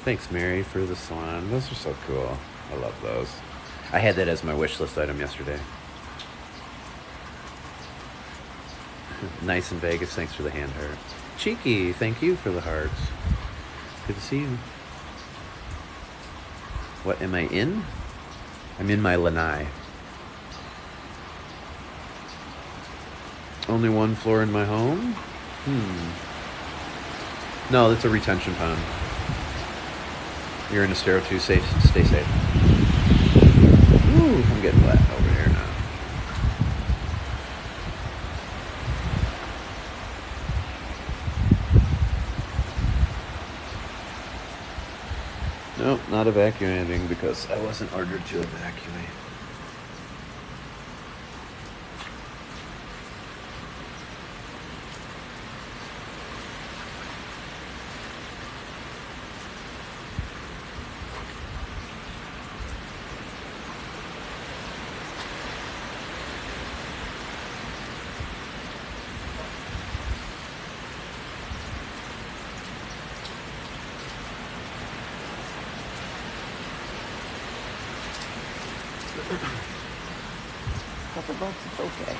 Thanks, Mary, for the swan. Those are so cool. I love those. I had that as my wish list item yesterday. Nice in Vegas. Thanks for the hand heart. Cheeky, thank you for the hearts. Good to see you. What am I in? I'm in my lanai. Only one floor in my home? No, that's a retention pond. You're in a Estero too. Stay safe. Ooh, I'm getting wet over here now. Nope, not evacuating because I wasn't ordered to evacuate. Otterbox, it's okay.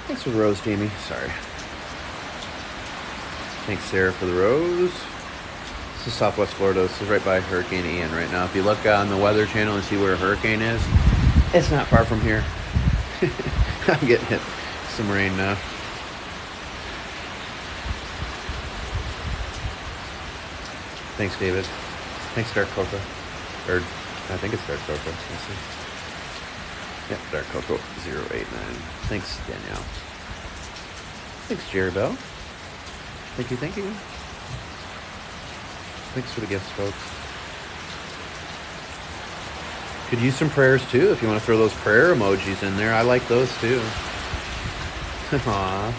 Thanks for the rose, Jamie. Sorry. Thanks, Sarah, for the rose. This is Southwest Florida. This is right by Hurricane Ian right now. If you look on the Weather Channel and see where a hurricane is, it's not far from here. I'm getting hit some rain now. Thanks, David. Thanks, Dark Cocoa. Or, I think it's Dark Cocoa. Let's see. Yep, Dark Cocoa 089. Thanks, Danielle. Thanks, Jerry Bell. Thank you, thank you. Thanks for the gifts, folks. Could use some prayers too if you want to throw those prayer emojis in there. I like those too. Aww.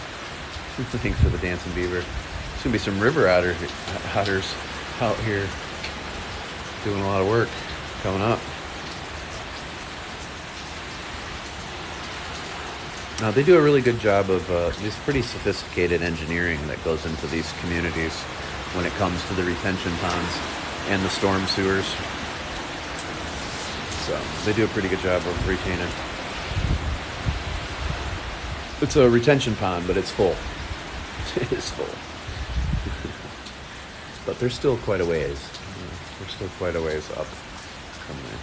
Thanks for the dancing beaver. There's gonna be some river otters out here doing a lot of work coming up. Now they do a really good job of this pretty sophisticated engineering that goes into these communities when it comes to the retention ponds and the storm sewers. So they do a pretty good job of retaining. It's a retention pond, but it's full. It is full. But there's still quite a ways. There's still quite a ways up from there.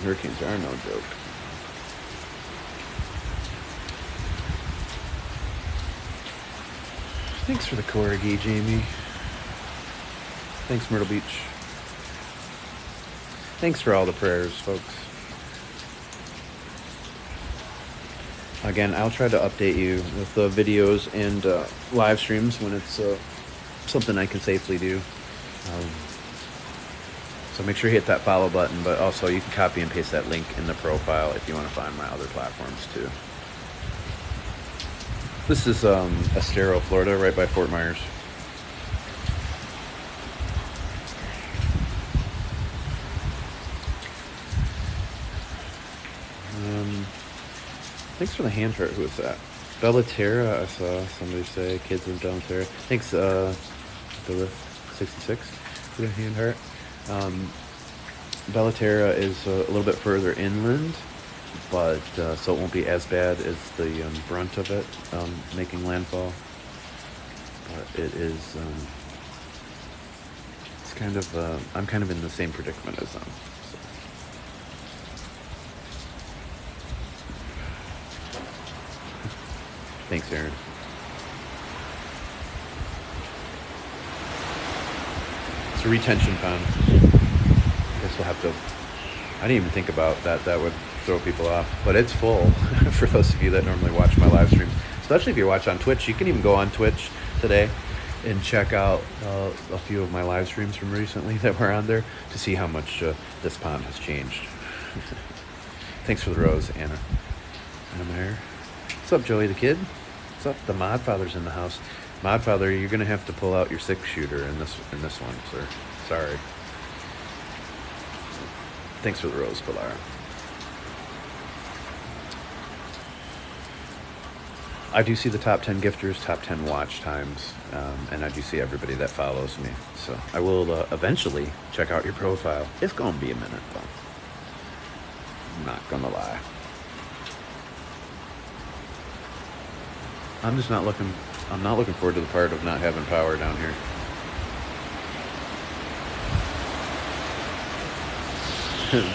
Hurricanes are no joke. Thanks for the corgi, Jamie. Thanks, Myrtle Beach. Thanks for all the prayers, folks. Again, I'll try to update you with the videos and live streams when it's something I can safely do. So make sure you hit that follow button, but also you can copy and paste that link in the profile if you want to find my other platforms too. This is Estero, Florida, right by Fort Myers. Thanks for the hand heart. Who is that? Bellaterra, I saw somebody say. Kids in Bellaterra. Thanks, Billis66 for the hand heart. Bellaterra is a little bit further inland, but so it won't be as bad as the brunt of it making landfall. But it is, it's kind of, I'm kind of in the same predicament as them. So. Thanks, Aaron. It's a retention pond. I guess we'll have to, I didn't even think about that. That would throw people off. But it's full for those of you that normally watch my live streams. Especially if you watch on Twitch. You can even go on Twitch today and check out a few of my live streams from recently that were on there to see how much this pond has changed. Thanks for the rose, Anna. Anna Meyer. What's up, Joey the Kid? What's up? The Modfather's in the house. Modfather, you're gonna have to pull out your 6-shooter in this one, sir. Sorry. Thanks for the rose, Pilar. I do see the top 10 gifters, top 10 watch times, and I do see everybody that follows me. So I will eventually check out your profile. It's gonna be a minute, though. I'm not gonna lie. I'm just not looking. I'm not looking forward to the part of not having power down here.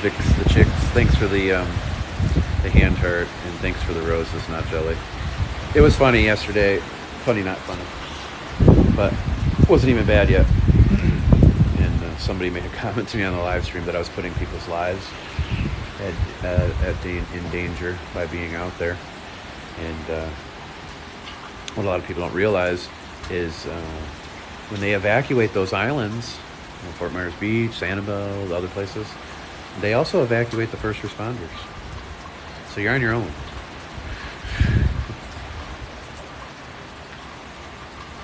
Vix the Chicks, thanks for the hand heart, and thanks for the roses, not jelly. It was funny yesterday. Funny, not funny, but it wasn't even bad yet. And somebody made a comment to me on the live stream that I was putting people's lives in danger by being out there. And what a lot of people don't realize is when they evacuate those islands, Fort Myers Beach, Sanibel, the other places, they also evacuate the first responders. So you're on your own.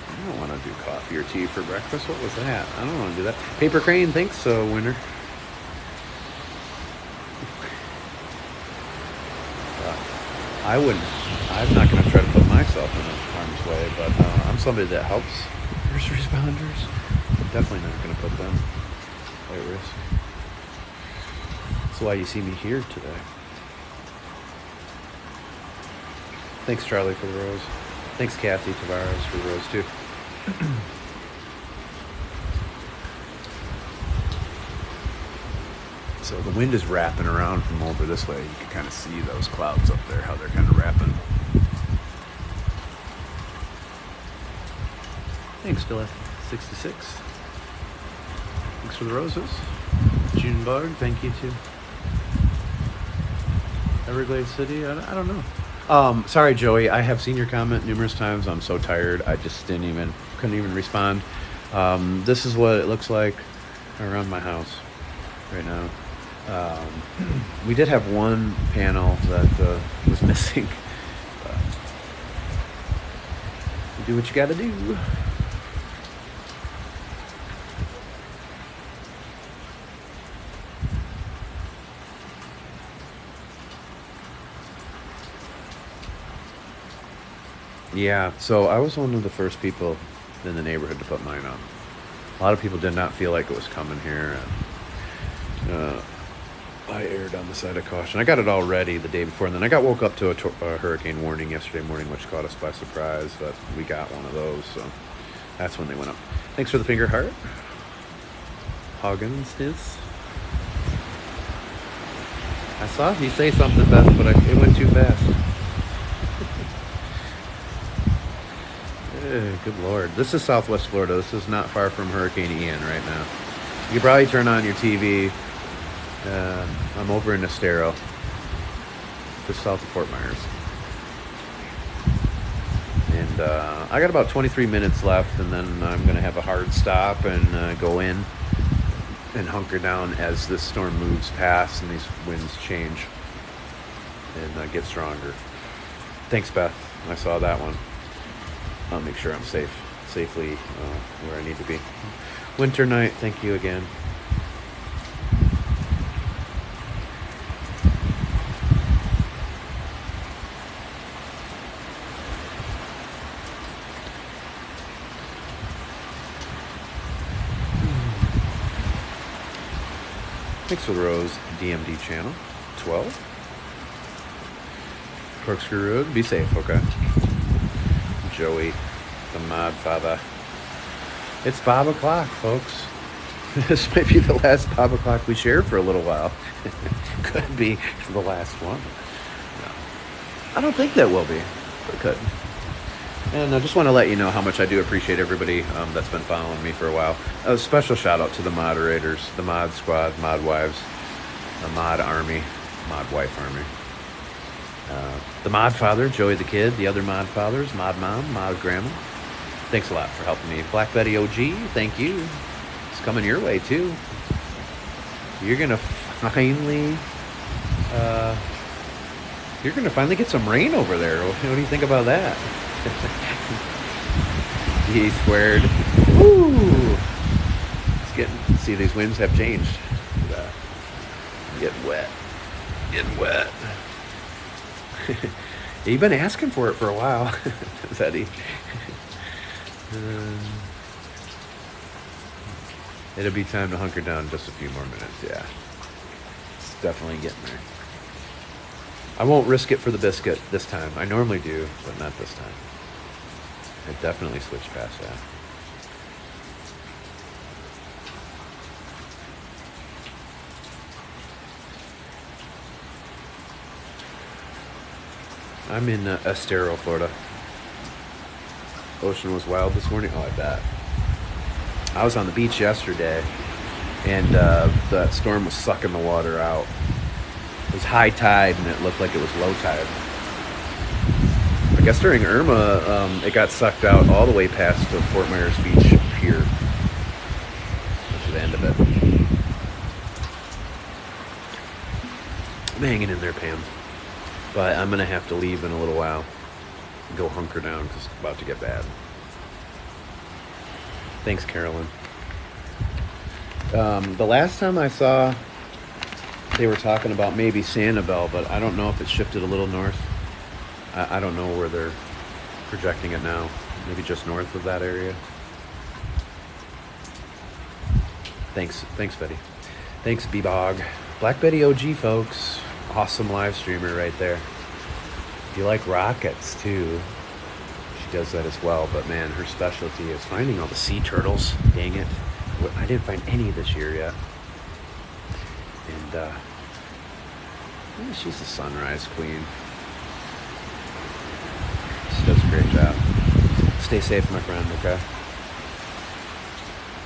I don't want to do coffee or tea for breakfast. What was that? I don't want to do that. Paper Crane, thanks, Winner. I'm not going to try to put myself in harm's way, but I'm somebody that helps first responders. I'm definitely not going to put them at risk. That's why you see me here today. Thanks, Charlie, for the rose. Thanks, Kathy Tavares, for the rose, too. So the wind is wrapping around from over this way. You can kind of see those clouds up there, how they're kind of wrapping. Thanks, Philip66. Thanks for the roses. Junebug, thank you too. Everglades City, I don't know. Sorry, Joey, I have seen your comment numerous times. I'm so tired. I just couldn't even respond. This is what it looks like around my house right now. We did have one panel that was missing. You do what you gotta do. Yeah, so I was one of the first people in the neighborhood to put mine up. A lot of people did not feel like it was coming here. And, I erred on the side of caution. I got it all ready the day before, and then I got woke up to a hurricane warning yesterday morning, which caught us by surprise, but we got one of those, so that's when they went up. Thanks for the finger heart. Hoggins is. I saw you say something, Beth, but it went too fast. Good Lord. This is Southwest Florida. This is not far from Hurricane Ian right now. You can probably turn on your TV. I'm over in Estero, just south of Fort Myers. And I got about 23 minutes left, and then I'm going to have a hard stop and go in. and hunker down as this storm moves past and these winds change and get stronger. Thanks, Beth. I saw that one. I'll make sure I'm safely where I need to be. Winter night, thank you again. Thanks for the Rose DMD channel. 12. Corkscrew Road. Be safe, okay? Joey, the mod father. It's Bob o'clock, folks. This might be the last Bob o'clock we share for a little while. Could be the last one. No. I don't think that will be, but it could. And I just want to let you know how much I do appreciate everybody that's been following me for a while. A special shout out to the moderators, the mod squad, mod wives, the mod army, mod wife army. The mod father, Joey the kid, the other mod fathers, mod mom, mod grandma. Thanks a lot for helping me. Black Betty OG, thank you. It's coming your way too. You're gonna finally get some rain over there. What do you think about that? E squared. Woo! It's getting. See, these winds have changed. Getting wet. Getting wet. You've been asking for it for a while, Betty. It'll be time to hunker down in just a few more minutes. Yeah, it's definitely getting there. I won't risk it for the biscuit this time. I normally do, but not this time. I definitely switched past that. I'm in Estero, Florida. Ocean was wild this morning. Oh, I bet. I was on the beach yesterday, and the storm was sucking the water out. It was high tide, and it looked like it was low tide. I guess during Irma, it got sucked out all the way past the Fort Myers Beach pier. To the end of it. I'm hanging in there, Pam. But I'm going to have to leave in a little while. Go hunker down because it's about to get bad. Thanks, Carolyn. The last time I saw, they were talking about maybe Sanibel, but I don't know if it's shifted a little north. I don't know where they're projecting it now. Maybe just north of that area. Thanks, Betty. Thanks, B-Bog. Black Betty OG, folks. Awesome live streamer right there. If you like rockets too, she does that as well. But man, her specialty is finding all the sea turtles. Dang it. I didn't find any this year yet. And yeah, she's the sunrise queen. She does a great job. Stay safe, my friend, okay?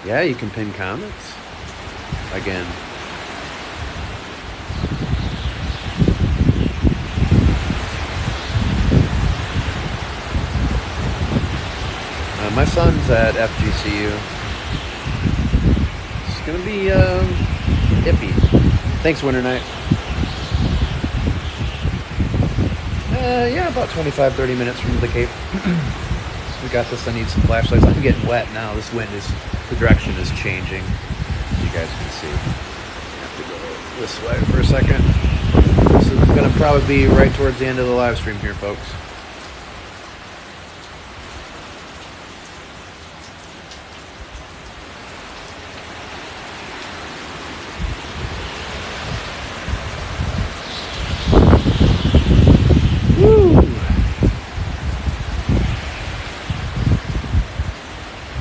Yeah, you can pin comments. Again. My son's at FGCU. It's gonna be iffy. Thanks, Winter Night. Yeah, about 25-30 minutes from the Cape. We got this. I need some flashlights. I'm getting wet now. This wind is, the direction is changing. You guys can see. I have to go this way for a second. This is gonna probably be right towards the end of the live stream here, folks.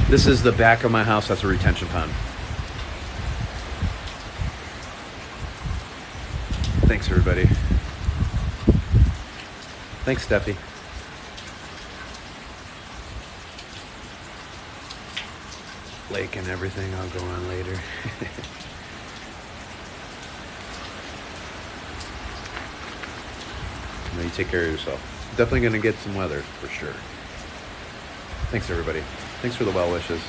This is the back of my house. That's a retention pond. Thanks, everybody. Thanks, Steffi. Lake and everything. I'll go on later. You take care of yourself. Definitely going to get some weather for sure. Thanks, everybody. Thanks for the well wishes.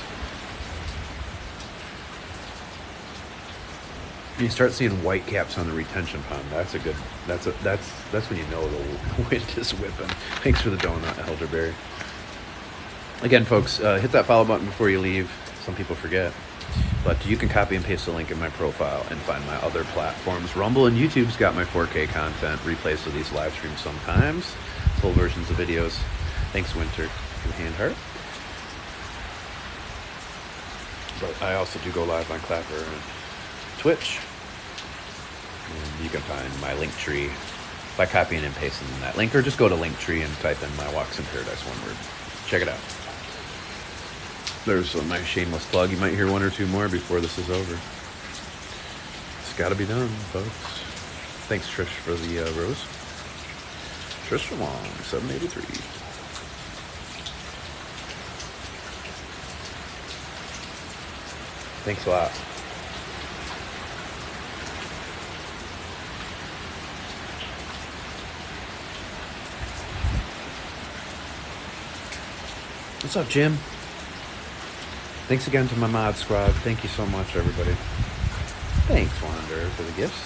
You start seeing white caps on the retention pond. That's a good. That's when you know the wind is whipping. Thanks for the donut, elderberry. Again, folks, hit that follow button before you leave. Some people forget, but you can copy and paste the link in my profile and find my other platforms. Rumble and YouTube's got my 4K content, replays of these live streams sometimes, full versions of videos. Thanks, Winter, for the hand heart. But I also do go live on Clapper and Twitch. And you can find my link tree by copying and pasting that link, or just go to Linktree and type in My Walks in Paradise, one word. Check it out. There's a nice shameless plug. You might hear one or two more before this is over. It's got to be done, folks. Thanks, Trish, for the rose. Trish Long, 783. Thanks a lot. What's up, Jim? Thanks again to my mod squad. Thank you so much, everybody. Thanks, Wanderer, for the gifts.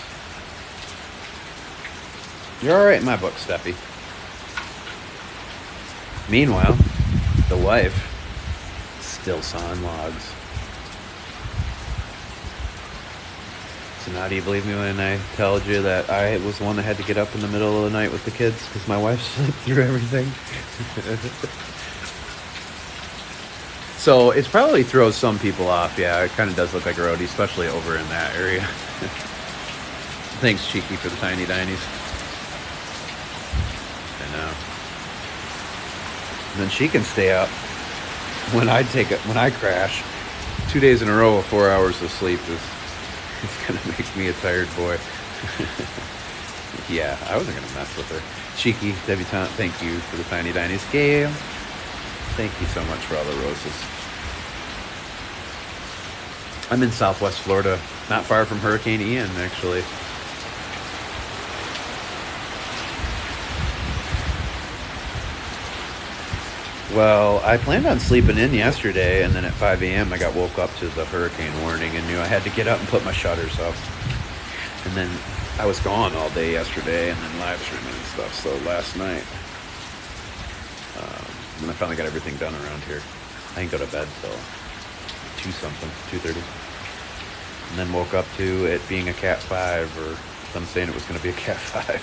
You're alright in my book, Steffi. Meanwhile, the wife still sawing logs. So now do you believe me when I told you that I was the one that had to get up in the middle of the night with the kids because my wife slept through everything? So it probably throws some people off. Yeah, it kind of does look like a roadie, especially over in that area. Thanks, Cheeky, for the tiny dinies. I know. And then she can stay up when I crash. 2 days in a row of 4 hours of sleep is gonna make me a tired boy. Yeah, I wasn't gonna mess with her. Cheeky, debutante, thank you for the tiny dinies. Gail, thank you so much for all the roses. I'm in Southwest Florida, not far from Hurricane Ian, actually. Well, I planned on sleeping in yesterday, and then at 5 a.m. I got woke up to the hurricane warning and knew I had to get up and put my shutters up. And then I was gone all day yesterday, and then live streaming and stuff. So last night, and I finally got everything done around here. I didn't go to bed till 2:30. And then woke up to it being a Cat 5, or some saying it was going to be a Cat 5.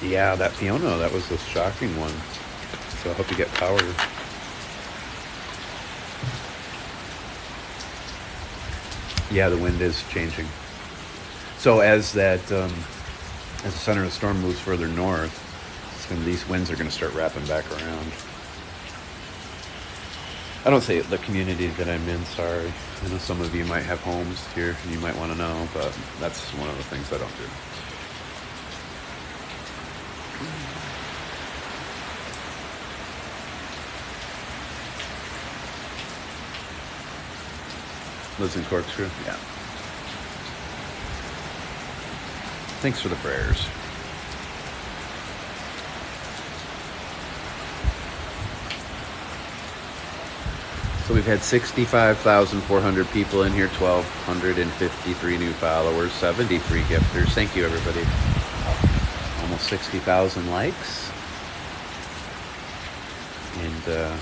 Yeah, that Fiona, that was a shocking one. So I hope you get power. Yeah, the wind is changing. So as that, as the center of the storm moves further north, these winds are going to start wrapping back around. I don't say the community that I'm in, sorry. I know some of you might have homes here and you might want to know, but that's one of the things I don't do. Lives in Corkscrew? Yeah. Thanks for the prayers. So we've had 65,400 people in here, 1,253 new followers, 73 gifters. Thank you, everybody. Almost 60,000 likes. And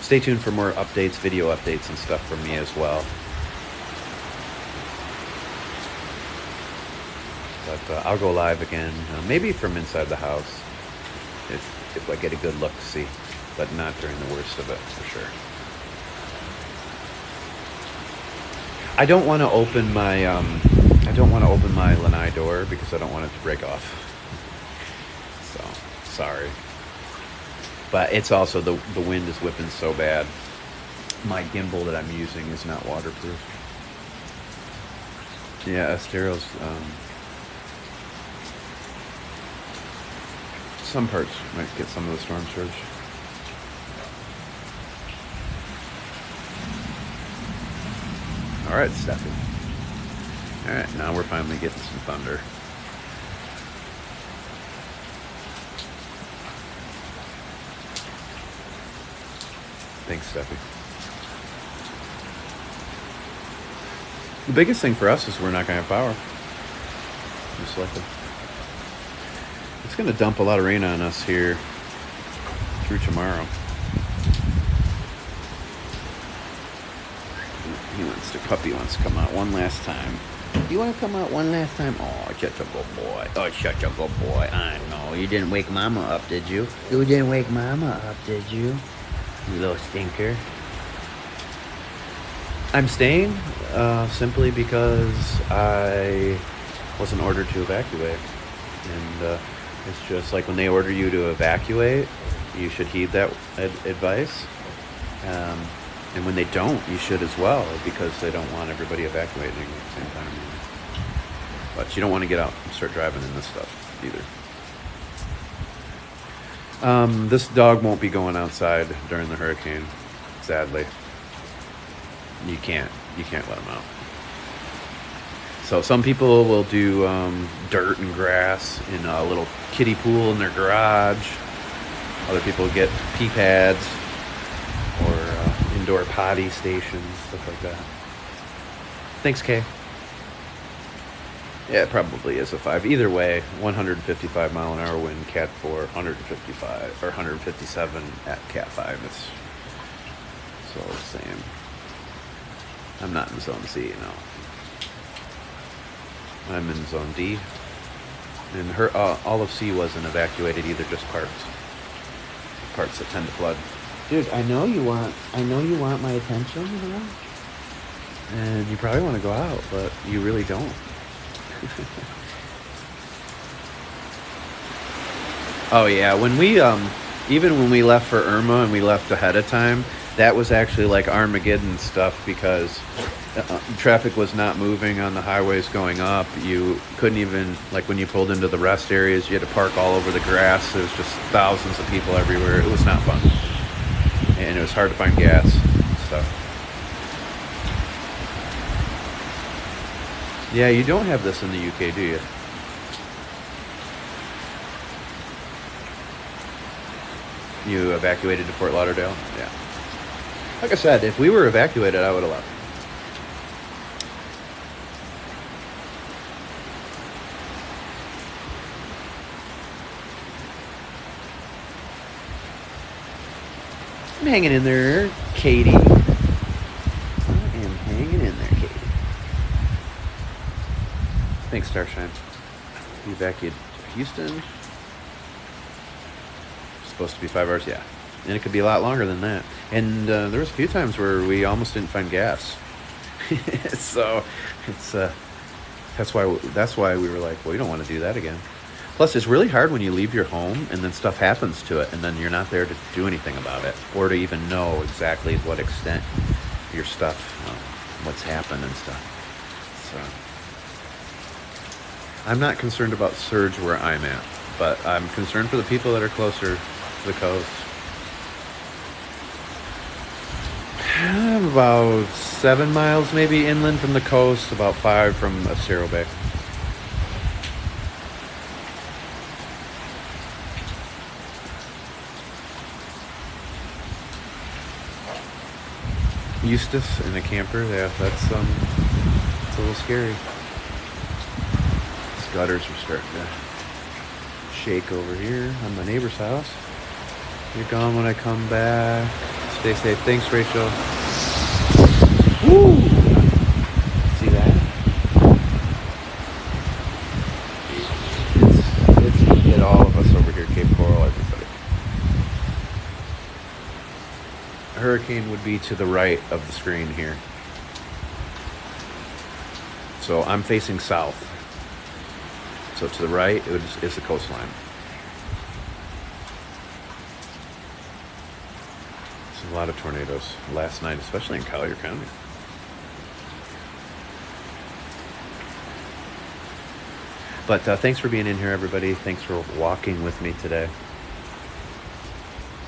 stay tuned for more updates, video updates and stuff from me as well. But I'll go live again, maybe from inside the house, if I get a good look to see, but not during the worst of it, for sure. I don't want to open my lanai door because I don't want it to break off. So sorry. But it's also, the wind is whipping so bad. My gimbal that I'm using is not waterproof. Yeah, Estero's, some parts might get some of the storm surge. All right, Steffi. All right, now we're finally getting some thunder. Thanks, Steffi. The biggest thing for us is we're not going to have power. Just like it. It's going to dump a lot of rain on us here through tomorrow. Puppy wants to come out one last time. You want to come out one last time? Oh, such a good boy. Oh, such a good boy. I know. You didn't wake Mama up, did you? You didn't wake Mama up, did you? You little stinker. I'm staying simply because I wasn't ordered to evacuate. And it's just like when they order you to evacuate, you should heed that advice. And when they don't, you should as well, because they don't want everybody evacuating at the same time. But you don't want to get out and start driving in this stuff either. This dog won't be going outside during the hurricane, sadly. You can't let him out. So some people will do dirt and grass in a little kiddie pool in their garage. Other people get pee pads or indoor potty stations, stuff like that. Thanks, Kay. Yeah, it probably is a 5. Either way, 155 mile an hour wind, Cat 4, 155 or 157 at Cat 5. It's all the same. I'm not in Zone C, you know. I'm in Zone D. And all of C wasn't evacuated either, just parts. Parts that tend to flood. Dude, I know you want my attention, you know? And you probably want to go out, but you really don't. Oh yeah, when we even when we left for Irma and we left ahead of time, that was actually like Armageddon stuff, because traffic was not moving on the highways going up. You couldn't even, like when you pulled into the rest areas, you had to park all over the grass. There was just thousands of people everywhere. It was not fun. And it was hard to find gas and stuff. Yeah, you don't have this in the UK, do you? You evacuated to Fort Lauderdale? Yeah. Like I said, if we were evacuated, I would have left. I'm hanging in there, Katie. I am hanging in there, Katie. Thanks, Starshine. You evacuated Houston. Supposed to be 5 hours, yeah. And it could be a lot longer than that. And there was a few times where we almost didn't find gas. So it's that's why we were like, well, we don't want to do that again. Plus, it's really hard when you leave your home and then stuff happens to it, and then you're not there to do anything about it, or to even know exactly what extent your stuff, what's happened and stuff. So I'm not concerned about surge where I'm at, but I'm concerned for the people that are closer to the coast. I'm about 7 miles maybe inland from the coast, about 5 from Acero Bay. Eustace in a camper, yeah, that's a little scary. These gutters are starting to shake over here on my neighbor's house. You're gone when I come back. Stay safe. Thanks, Rachel. Woo! See that? It's hit all of us over here, Cape Coral, everybody. A hurricane would be to the right of the screen here. So I'm facing south. So to the right is the coastline. There's a lot of tornadoes last night, especially in Collier County. But thanks for being in here, everybody. Thanks for walking with me today.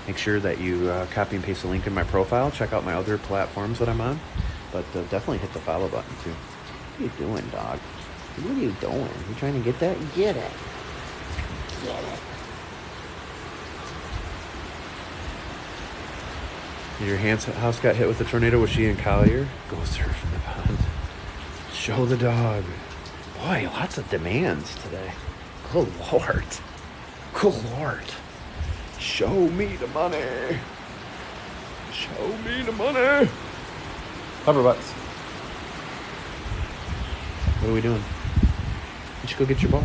Make sure that you copy and paste the link in my profile. Check out my other platforms that I'm on. But definitely hit the follow button, too. What are you doing, dog? What are you doing? You trying to get that? Get it. Get it. Your house got hit with a tornado. Was she in Collier? Go surf in the pond. Show the dog. Boy, lots of demands today. Good Lord. Good Lord. Show me the money. Show me the money. Cover butts. What are we doing? You should go get your ball.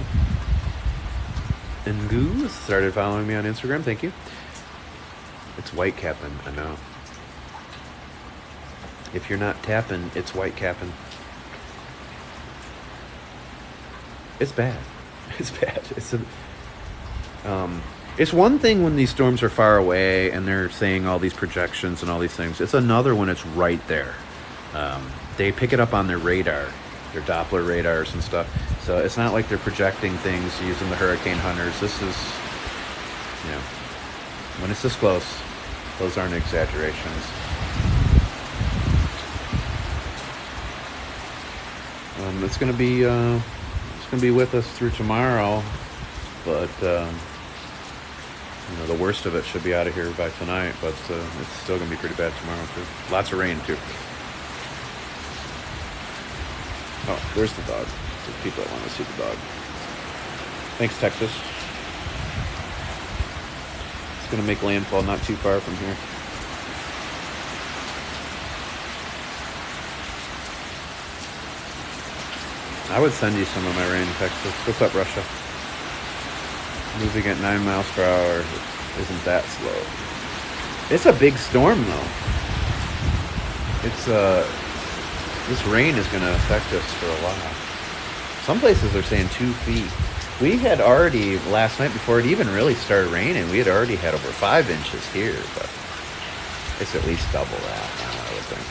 And Goose started following me on Instagram. Thank you. It's white capping. I know. If you're not tapping, it's white capping. It's bad. It's bad. It's one thing when these storms are far away and they're saying all these projections and all these things. It's another when it's right there. They pick it up on their radar, their Doppler radars and stuff. So it's not like they're projecting things using the hurricane hunters. This is, you know, when it's this close, those aren't exaggerations. It's gonna be with us through tomorrow, but you know, the worst of it should be out of here by tonight. But it's still gonna be pretty bad tomorrow too. Lots of rain too. Oh, there's the dog. There's people that want to see the dog. Thanks, Texas. It's gonna make landfall not too far from here. I would send you some of my rain, Texas. What's up, Russia? Moving at 9 miles per hour isn't that slow. It's a big storm, though. It's this rain is going to affect us for a while. Some places are saying 2 feet. We had already, last night before it even really started raining, we had already had over 5 inches here, but it's at least double that now, I would think.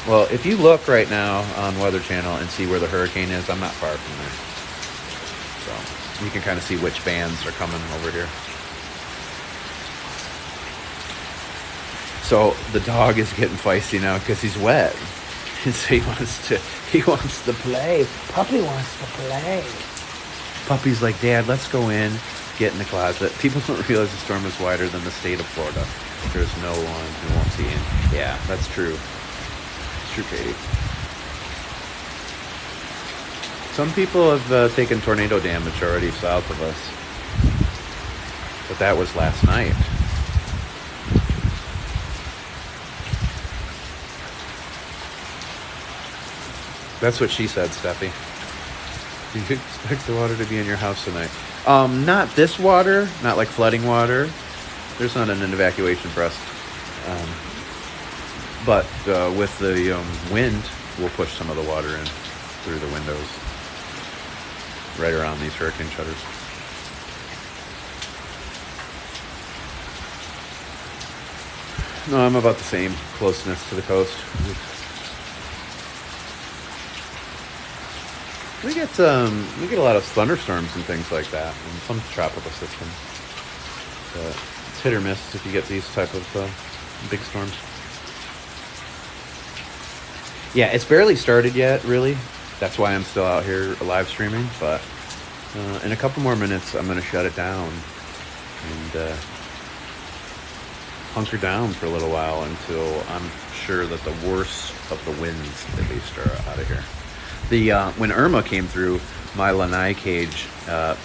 Well, if you look right now on Weather Channel and see where the hurricane is, I'm not far from there. So you can kind of see which bands are coming over here. So the dog is getting feisty now because he's wet. And so he wants to play. Puppy wants to play. Puppy's like, Dad, let's go in, get in the closet. People don't realize the storm is wider than the state of Florida. There's no one who won't see in. Yeah, that's true. True, Katie. Some people have taken tornado damage already south of us, but that was last night. That's what she said, Steffi. Do you expect the water to be in your house tonight? Not this water, not like flooding water. There's not an evacuation for us. But with the wind, we'll push some of the water in through the windows, right around these hurricane shutters. No, I'm about the same closeness to the coast. We get a lot of thunderstorms and things like that, and some tropical systems. But it's hit or miss if you get these type of big storms. Yeah, it's barely started yet, really. That's why I'm still out here live streaming. But in a couple more minutes, I'm going to shut it down and hunker down for a little while until I'm sure that the worst of the winds, at least, are out of here. When Irma came through, my lanai cage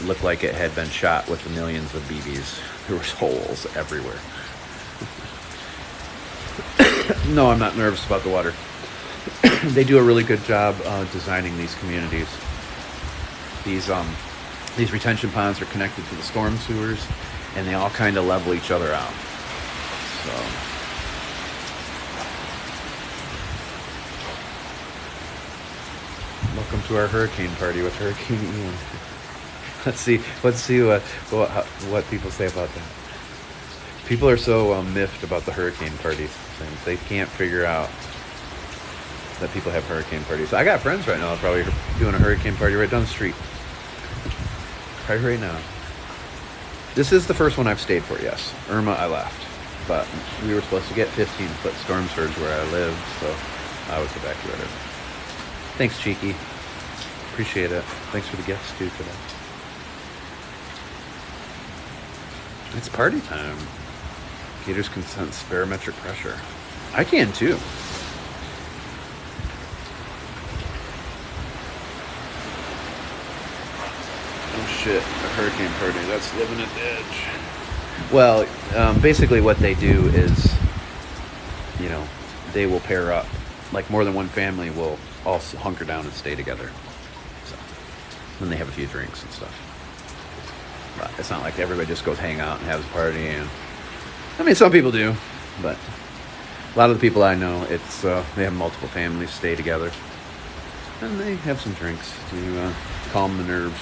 looked like it had been shot with millions of BBs. There was holes everywhere. No, I'm not nervous about the water. They do a really good job designing these communities. These retention ponds are connected to the storm sewers, and they all kind of level each other out. So welcome to our hurricane party with Hurricane Ian. Let's see what people say about that. People are so miffed about the hurricane party things. They can't figure out that people have hurricane parties. I got friends right now probably doing a hurricane party right down the street. Right now. This is the first one I've stayed for, yes. Irma, I left. But we were supposed to get 15-foot storm surge where I lived, so I was evacuated. Thanks, Cheeky. Appreciate it. Thanks for the gifts, too, today. It's party time. Gators can sense barometric pressure. I can too. Oh shit, a hurricane party. That's living at the edge. Well, basically what they do is, you know, they will pair up. Like more than one family will all hunker down and stay together. So then they have a few drinks and stuff. But it's not like everybody just goes hang out and has a party. And I mean, some people do, but a lot of the people I know, it's they have multiple families stay together, and they have some drinks to calm the nerves.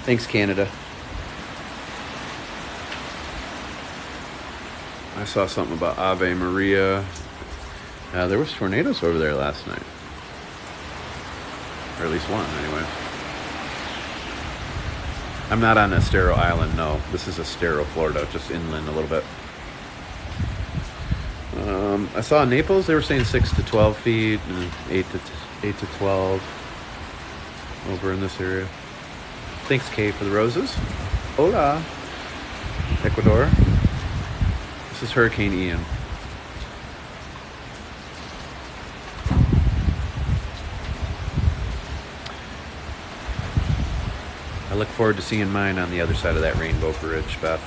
Thanks, Canada. I saw something about Ave Maria. There was tornadoes over there last night, or at least one, anyway. I'm not on Estero Island, no. This is Estero, Florida, just inland a little bit. I saw in Naples, they were saying 6 to 12 feet, and 8 to 12 over in this area. Thanks, Kay, for the roses. Hola, Ecuador. This is Hurricane Ian. I look forward to seeing mine on the other side of that rainbow bridge, Beth.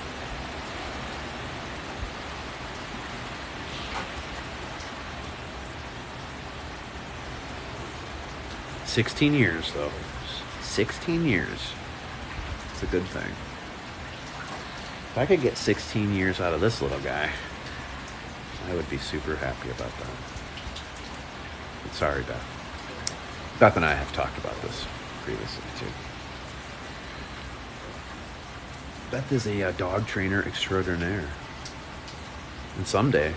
$16 years, though. 16 years. It's a good thing. If I could get 16 years out of this little guy, I would be super happy about that. But sorry, Beth. Beth and I have talked about this previously, too. Beth is a dog trainer extraordinaire. And someday,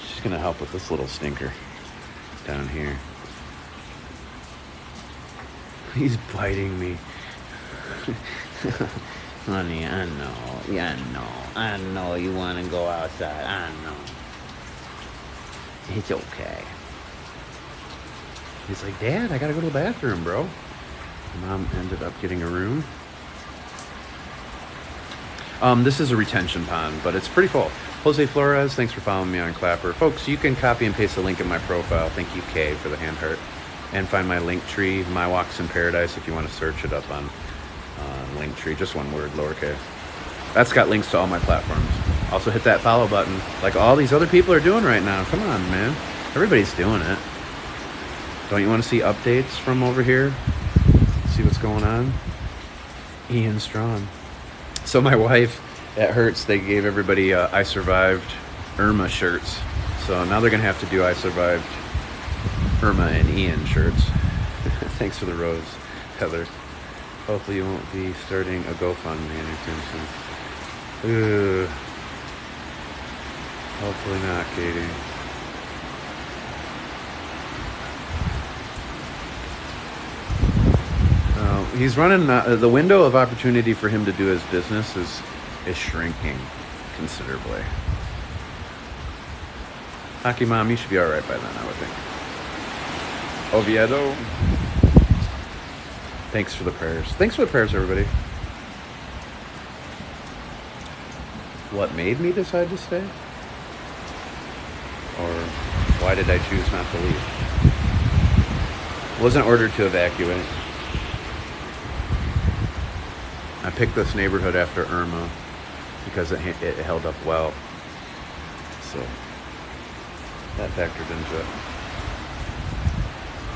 she's going to help with this little stinker down here. He's biting me. Honey, I know. Yeah, I know you want to go outside. I know. It's okay. He's like, Dad, I got to go to the bathroom, bro. Mom ended up getting a room. This is a retention pond, but it's pretty full. Jose Flores, thanks for following me on Clapper. Folks, you can copy and paste the link in my profile. Thank you, Kay, for the hand heart. And find my link tree, My Walks in Paradise, if you want to search it up on link tree. Just one word, lowercase. That's got links to all my platforms. Also hit that follow button, like all these other people are doing right now. Come on, man. Everybody's doing it. Don't you want to see updates from over here? See what's going on? Ian Strong. So my wife at Hertz, they gave everybody I Survived Irma shirts. So now they're going to have to do I Survived Irma and Ian shirts. Thanks for the rose, Heather. Hopefully you won't be starting a GoFundMe anytime soon. Ugh. Hopefully not, Katie. He's running, the window of opportunity for him to do his business is shrinking considerably. Hockey Mom, you should be alright by then, I would think. Oviedo. Thanks for the prayers. Thanks for the prayers, everybody. What made me decide to stay? Or why did I choose not to leave? Wasn't ordered to evacuate. I picked this neighborhood after Irma because it held up well. So that factored into it.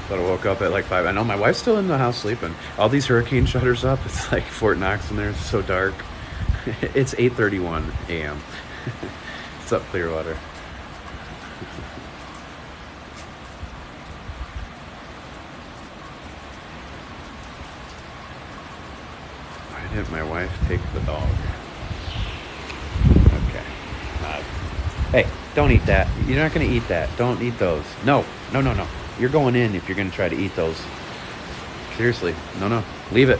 But I woke up at like 5. I know my wife's still in the house sleeping. All these hurricane shutters up. It's like Fort Knox in there. It's so dark. It's 8:31 a.m. It's up Clearwater. Why didn't my wife take the dog? Okay. Hey, don't eat that. You're not going to eat that. Don't eat those. No. You're going in if you're going to try to eat those. Seriously. No. Leave it.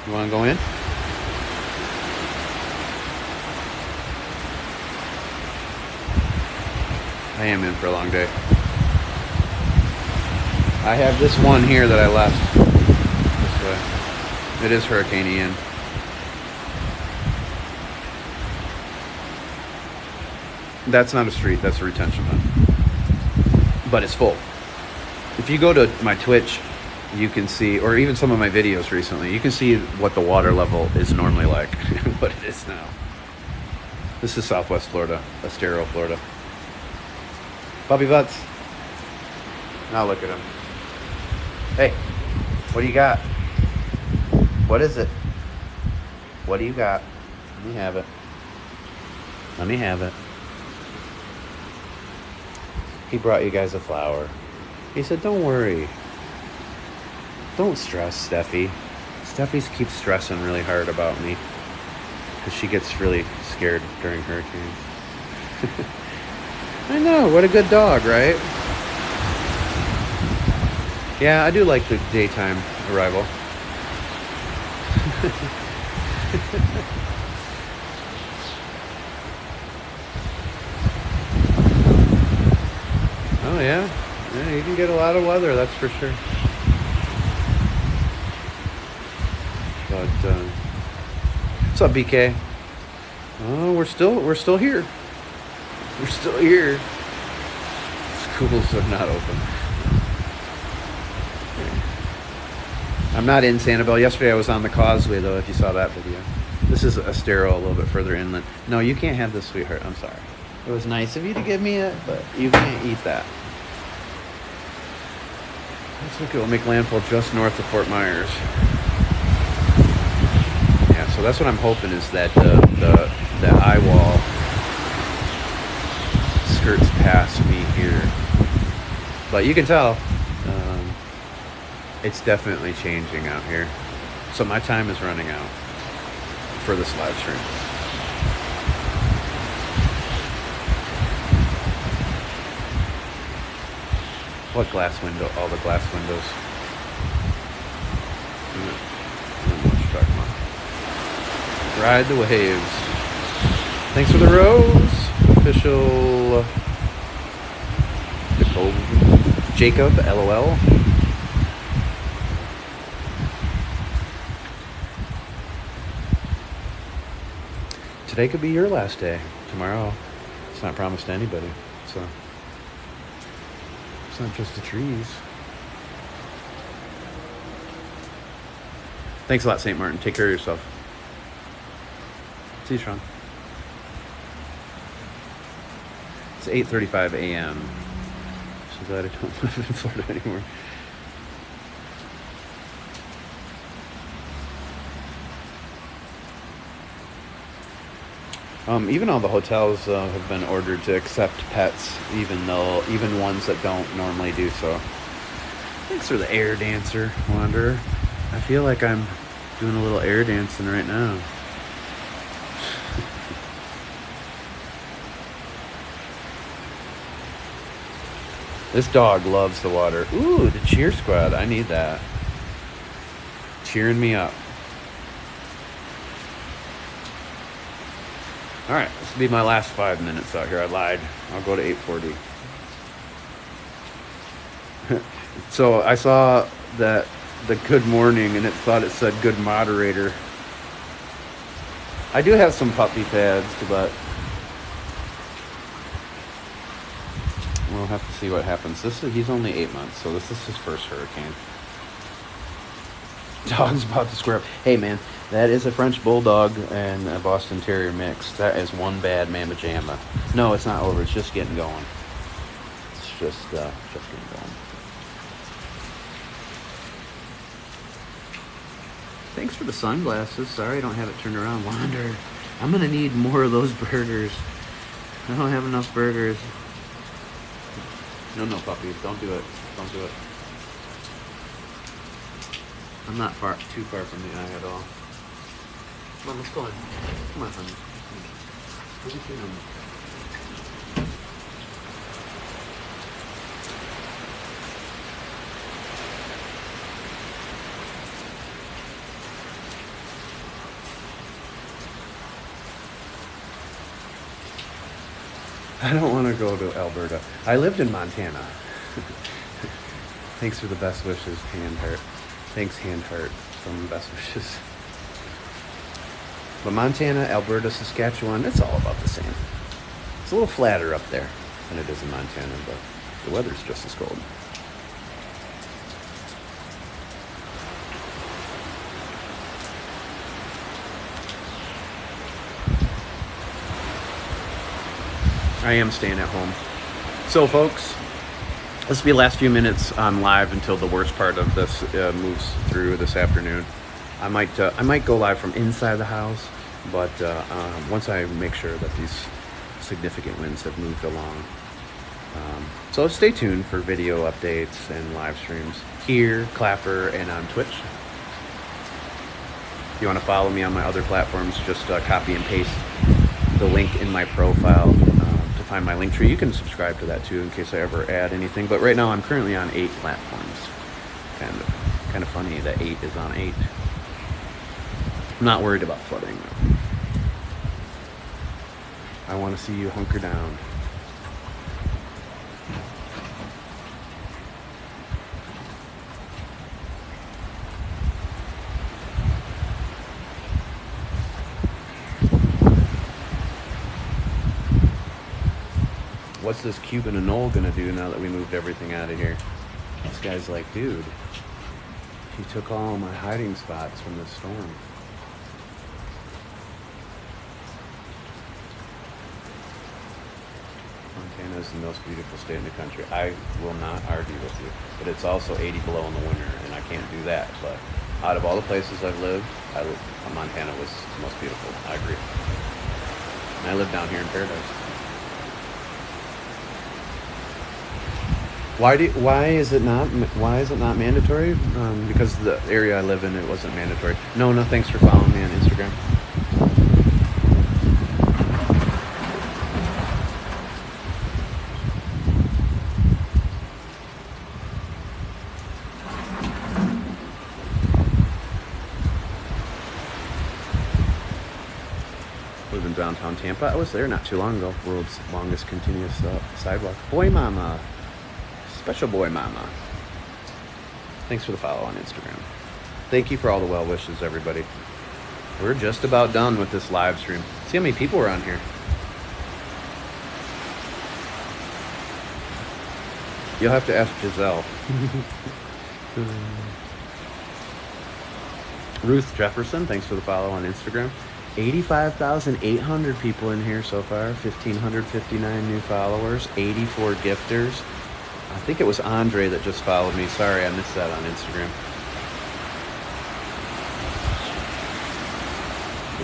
You want to go in? I am in for a long day. I have this one here that I left this way. It is Hurricane Ian. That's not a street, that's a retention pond. But it's full. If you go to my Twitch, you can see, or even some of my videos recently, you can see what the water level is normally like, what it is now. This is Southwest Florida, Estero, Florida. Puppy butts. Now look at him. Hey, what do you got? What is it? What do you got? Let me have it. Let me have it. He brought you guys a flower. He said, don't worry. Don't stress, Steffi. Steffi keeps stressing really hard about me because she gets really scared during hurricanes. I know, what a good dog, right? Yeah, I do like the daytime arrival. Oh yeah? Yeah, you can get a lot of weather, that's for sure. But what's up, BK? Oh, we're still here. We're still here. Schools are not open. I'm not in Sanibel. Yesterday I was on the causeway, though, if you saw that video. This is Estero, a little bit further inland. No, you can't have this, sweetheart. I'm sorry. It was nice of you to give me it, but you can't eat that. Looks like it will make landfall just north of Fort Myers. Yeah, so that's what I'm hoping, is that the eye wall skirts past me here. But you can tell it's definitely changing out here. So my time is running out for this live stream. What glass window? All the glass windows. I don't know what you're talking about. Ride the waves. Thanks for the rose. Official Jacob, LOL. Today could be your last day. Tomorrow, it's not promised to anybody. So it's not just the trees. Thanks a lot, St. Martin. Take care of yourself. See you, Sean. It's 8:35 a.m. So glad I don't live in Florida anymore. Even all the hotels have been ordered to accept pets, even ones that don't normally do so. Thanks for the air dancer, Wanderer. I feel like I'm doing a little air dancing right now. This dog loves the water. Ooh, the cheer squad. I need that. Cheering me up. All right, this will be my last 5 minutes out here. I lied. I'll go to 8:40. So I saw that the good morning and it thought it said good moderator. I do have some puppy pads, but we'll have to see what happens. He's only 8 months, so this is his first hurricane. Dog's about to square up. Hey man, that is a French Bulldog and a Boston Terrier mix. That is one bad mamma jamma. No, it's not over. It's just getting going. It's just getting going. Thanks for the sunglasses. Sorry I don't have it turned around. Wander. I'm gonna need more of those burgers. I don't have enough burgers. No, puppies. Don't do it. Don't do it. I'm not too far from the eye at all. Come on, let's go in. Come on, honey. What are you doing? I don't want to go to Alberta. I lived in Montana. Thanks for the best wishes, Hand Heart. Thanks, Handheld, from Best Wishes. But Montana, Alberta, Saskatchewan, it's all about the same. It's a little flatter up there than it is in Montana, but the weather's just as cold. I am staying at home. So folks, this will be the last few minutes on live until the worst part of this moves through this afternoon. I might go live from inside the house, but once I make sure that these significant winds have moved along. So stay tuned for video updates and live streams here, Clapper, and on Twitch. If you want to follow me on my other platforms, just copy and paste the link in my profile to find my link tree. You can subscribe to that too in case I ever add anything. But right now I'm currently on 8 platforms. Kind of funny that 8 is on 8. I'm not worried about flooding though. I want to see you hunker down. What's this Cuban Anole gonna do now that we moved everything out of here? This guy's like, dude, he took all my hiding spots from the storm. Montana is the most beautiful state in the country. I will not argue with you, but it's also 80 below in the winter, and I can't do that. But out of all the places I've lived, Montana was the most beautiful. I agree. And I live down here in Paradise. Why is it not mandatory? Because the area I live in, it wasn't mandatory. No, thanks for following me on Instagram. Live in downtown Tampa. I was there not too long ago. World's longest continuous sidewalk. Boy mama. Special boy mama. Thanks for the follow on Instagram. Thank you for all the well wishes, everybody. We're just about done with this live stream. See how many people are on here. You'll have to ask Giselle. Ruth Jefferson, thanks for the follow on Instagram. 85,800 people in here so far. 1,559 new followers. 84 gifters. I think it was Andre that just followed me. Sorry, I missed that on Instagram.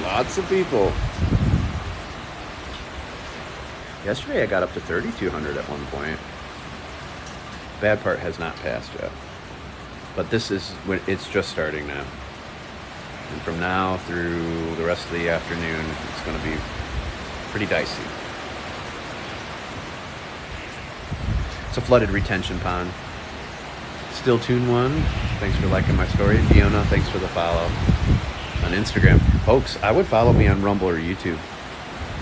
Lots of people. Yesterday I got up to 3,200 at one point. Bad part has not passed yet. But this is when it's just starting now. And from now through the rest of the afternoon, it's going to be pretty dicey. It's a flooded retention pond. Still Tune 1, thanks for liking my story. Fiona, thanks for the follow on Instagram. Folks, I would follow me on Rumble or YouTube.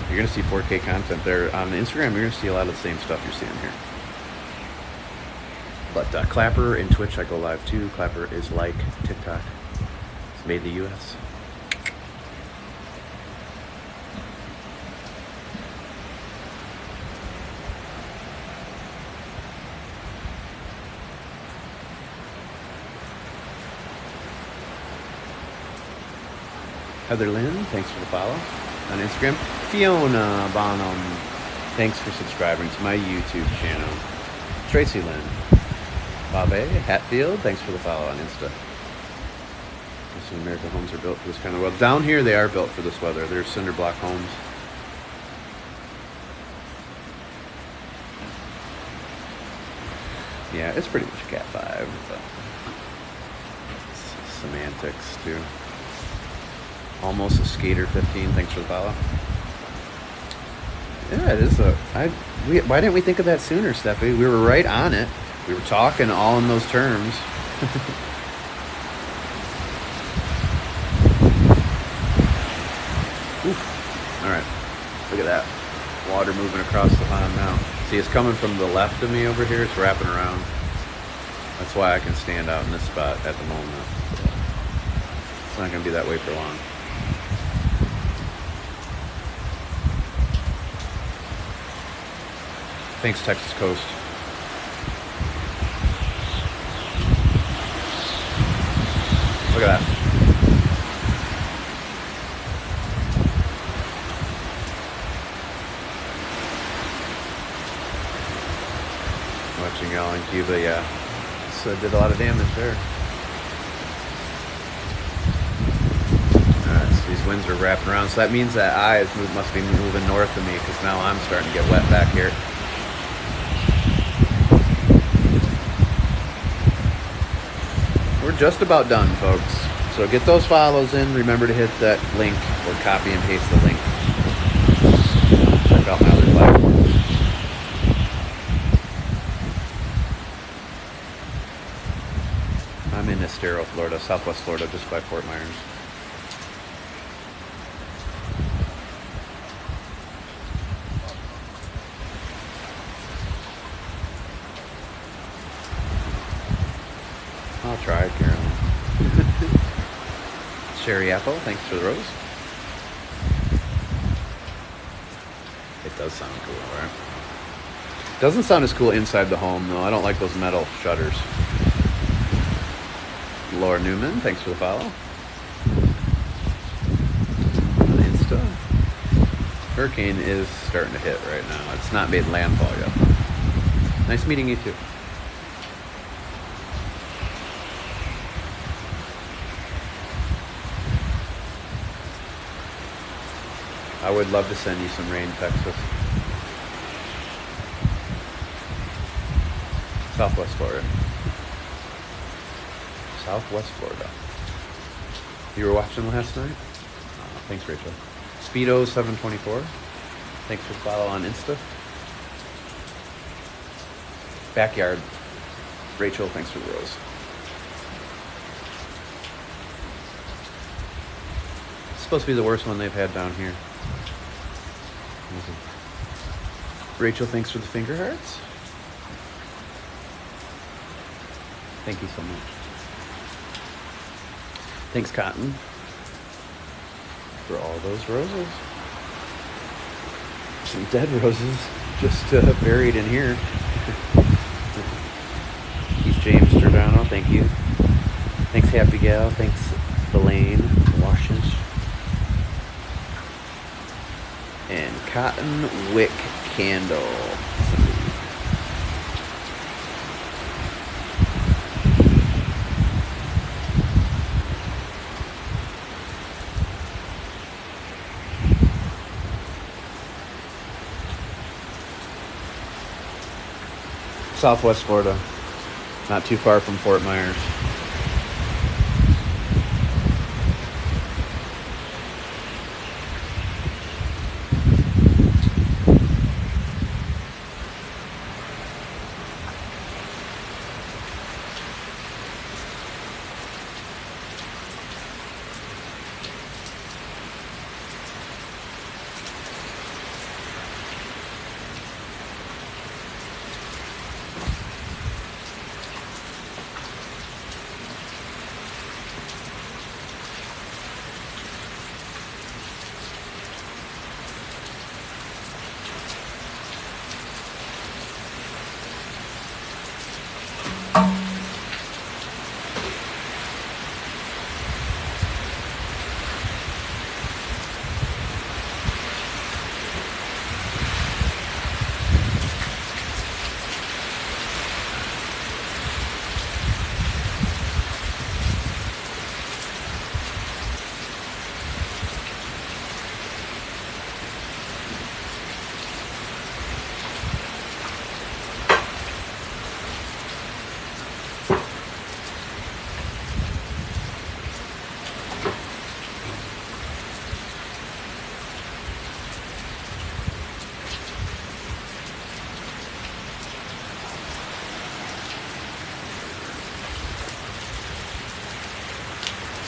You're going to see 4K content there. On Instagram, you're going to see a lot of the same stuff you're seeing here. But Clapper and Twitch, I go live too. Clapper is like TikTok. It's made in the US. Heather Lynn, thanks for the follow on Instagram. Fiona Bonham, thanks for subscribing to my YouTube channel. Tracy Lynn. Babe Hatfield, thanks for the follow on Insta. Most American homes are built for this kind of weather. Down here, they are built for this weather. They're cinder block homes. Yeah, it's pretty much Cat 5, but it's semantics too. Almost a Skater 15. Thanks for the follow. Yeah, it is why didn't we think of that sooner, Steffi? We were right on it. We were talking all in those terms. All right, look at that. Water moving across the pond now. See, it's coming from the left of me over here. It's wrapping around. That's why I can stand out in this spot at the moment. It's not going to be that way for long. Thanks, Texas Coast. Look at that. Watching y'all in Cuba, yeah. So did a lot of damage there. Alright, so these winds are wrapping around. So that means that eye must be moving north of me, because now I'm starting to get wet back here. We're just about done, folks. So get those follows in. Remember to hit that link or copy and paste the link. Check out my other platforms. I'm in Estero, Florida, Southwest Florida, just by Fort Myers. I'll try it, Carolyn. Cherry Apple, thanks for the rose. It does sound cool, right? Doesn't sound as cool inside the home, though. I don't like those metal shutters. Laura Newman, thanks for the follow. Insta. Hurricane is starting to hit right now. It's not made landfall yet. Nice meeting you too. I would love to send you some rain, Texas. Southwest Florida. Southwest Florida. You were watching last night? Thanks, Rachel. Speedo 724. Thanks for the follow on Insta. Backyard. Rachel, thanks for the rose. It's supposed to be the worst one they've had down here. Rachel, thanks for the finger hearts. Thank you so much. Thanks, Cotton, for all those roses. Some dead roses just buried in here. Keith James Giordano, thank you. Thanks, Happy Gal. Thanks, Elaine Washes. And Cotton Wick Candle. Southwest Florida, not too far from Fort Myers.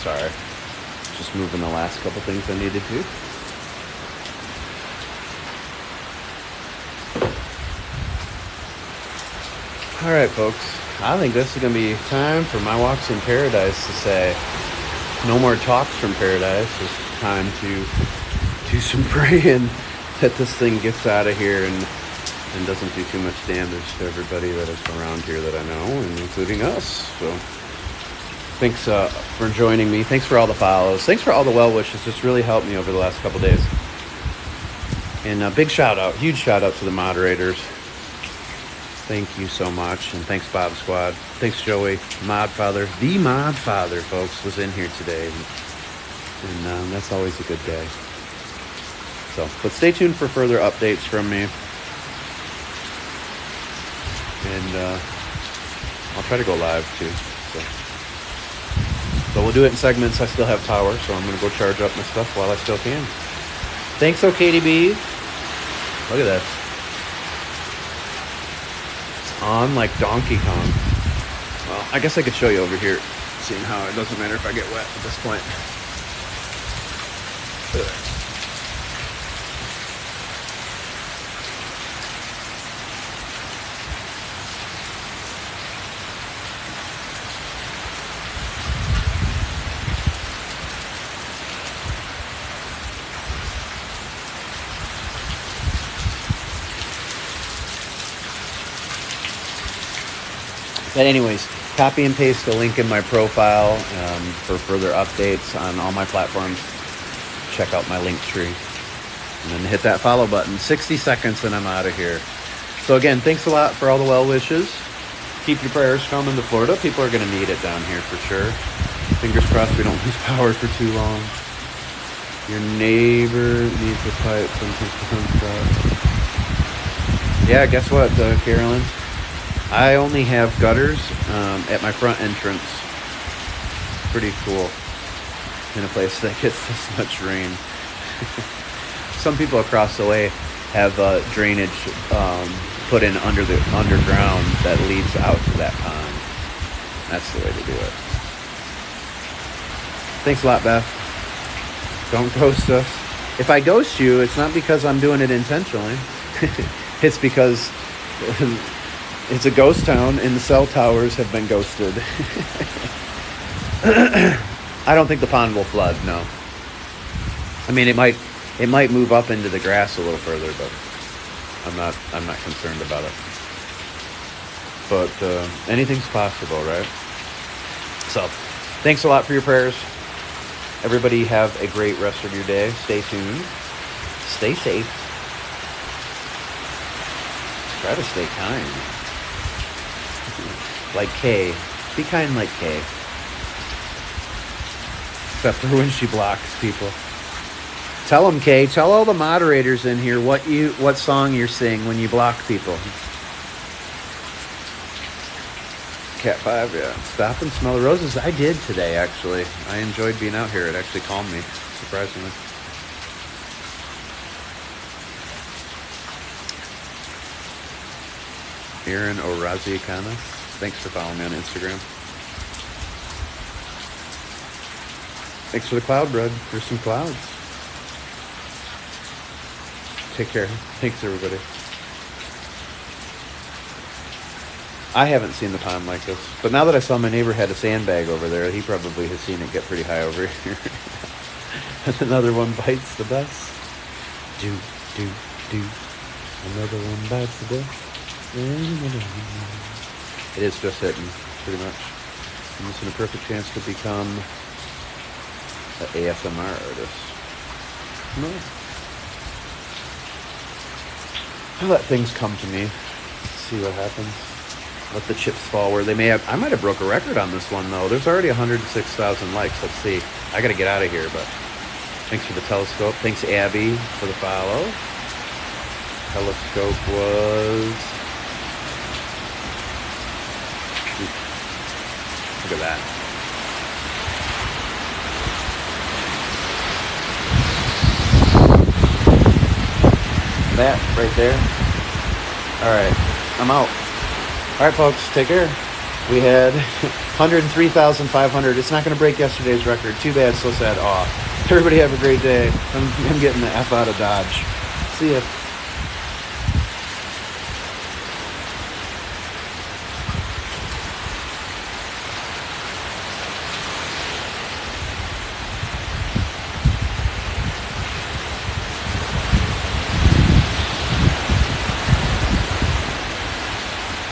Sorry, just moving the last couple things I needed to. All right, folks. I think this is going to be time for My Walks in Paradise to say, no more talks from paradise. It's time to do some praying that this thing gets out of here and doesn't do too much damage to everybody that is around here that I know, and including us. So thanks for joining me. Thanks for all the follows. Thanks for all the well wishes. It's really helped me over the last couple days. And a big shout out, huge shout out to the moderators. Thank you so much. And thanks, Bob Squad. Thanks, Joey. Mod Father. The Mod Father, folks, was in here today. And that's always a good day. So, but stay tuned for further updates from me. And I'll try to go live too. So we'll do it in segments. I still have power, so I'm going to go charge up my stuff while I still can. Thanks, OKDB. Look at that. On like Donkey Kong. Well, I guess I could show you over here, seeing how it doesn't matter if I get wet at this point. But anyways, copy and paste the link in my profile for further updates on all my platforms. Check out my link tree. And then hit that follow button. 60 seconds and I'm out of here. So again, thanks a lot for all the well wishes. Keep your prayers coming to Florida. People are going to need it down here for sure. Fingers crossed we don't lose power for too long. Your neighbor needs a pipe. Yeah, guess what, Carolyn? I only have gutters at my front entrance. Pretty cool in a place that gets this much rain. Some people across the way have drainage put in underground that leads out to that pond. That's the way to do it. Thanks a lot, Beth. Don't ghost us. If I ghost you, it's not because I'm doing it intentionally. It's because it's a ghost town and the cell towers have been ghosted. I don't think the pond will flood, no. I mean, it might move up into the grass a little further, but I'm not concerned about it. But anything's possible, right? So, thanks a lot for your prayers. Everybody have a great rest of your day. Stay tuned. Stay safe. Try to stay kind. Like Kay. Be kind like Kay. Except for when she blocks people. Tell them, Kay. Tell all the moderators in here what song you're singing when you block people. Cat 5, yeah. Stop and smell the roses. I did today, actually. I enjoyed being out here. It actually calmed me, surprisingly. Aaron Oraziakana. Thanks for following me on Instagram. Thanks for the cloud, bud. There's some clouds. Take care. Thanks, everybody. I haven't seen the pond like this, but now that I saw my neighbor had a sandbag over there, he probably has seen it get pretty high over here. And another one bites the dust. Do. Another one bites the dust. It is just hitting, pretty much. I'm missing a perfect chance to become an ASMR artist. No. I let things come to me. See what happens. Let the chips fall where they may have. I might have broke a record on this one, though. There's already 106,000 likes. Let's see. I got to get out of here, but thanks for the telescope. Thanks, Abby, for the follow. Telescope was... Look at that. That right there. All right. I'm out. All right, folks, take care. We had 103,500. It's not going to break yesterday's record. Too bad, so sad. Aw. Everybody have a great day. I'm getting the F out of Dodge. See ya.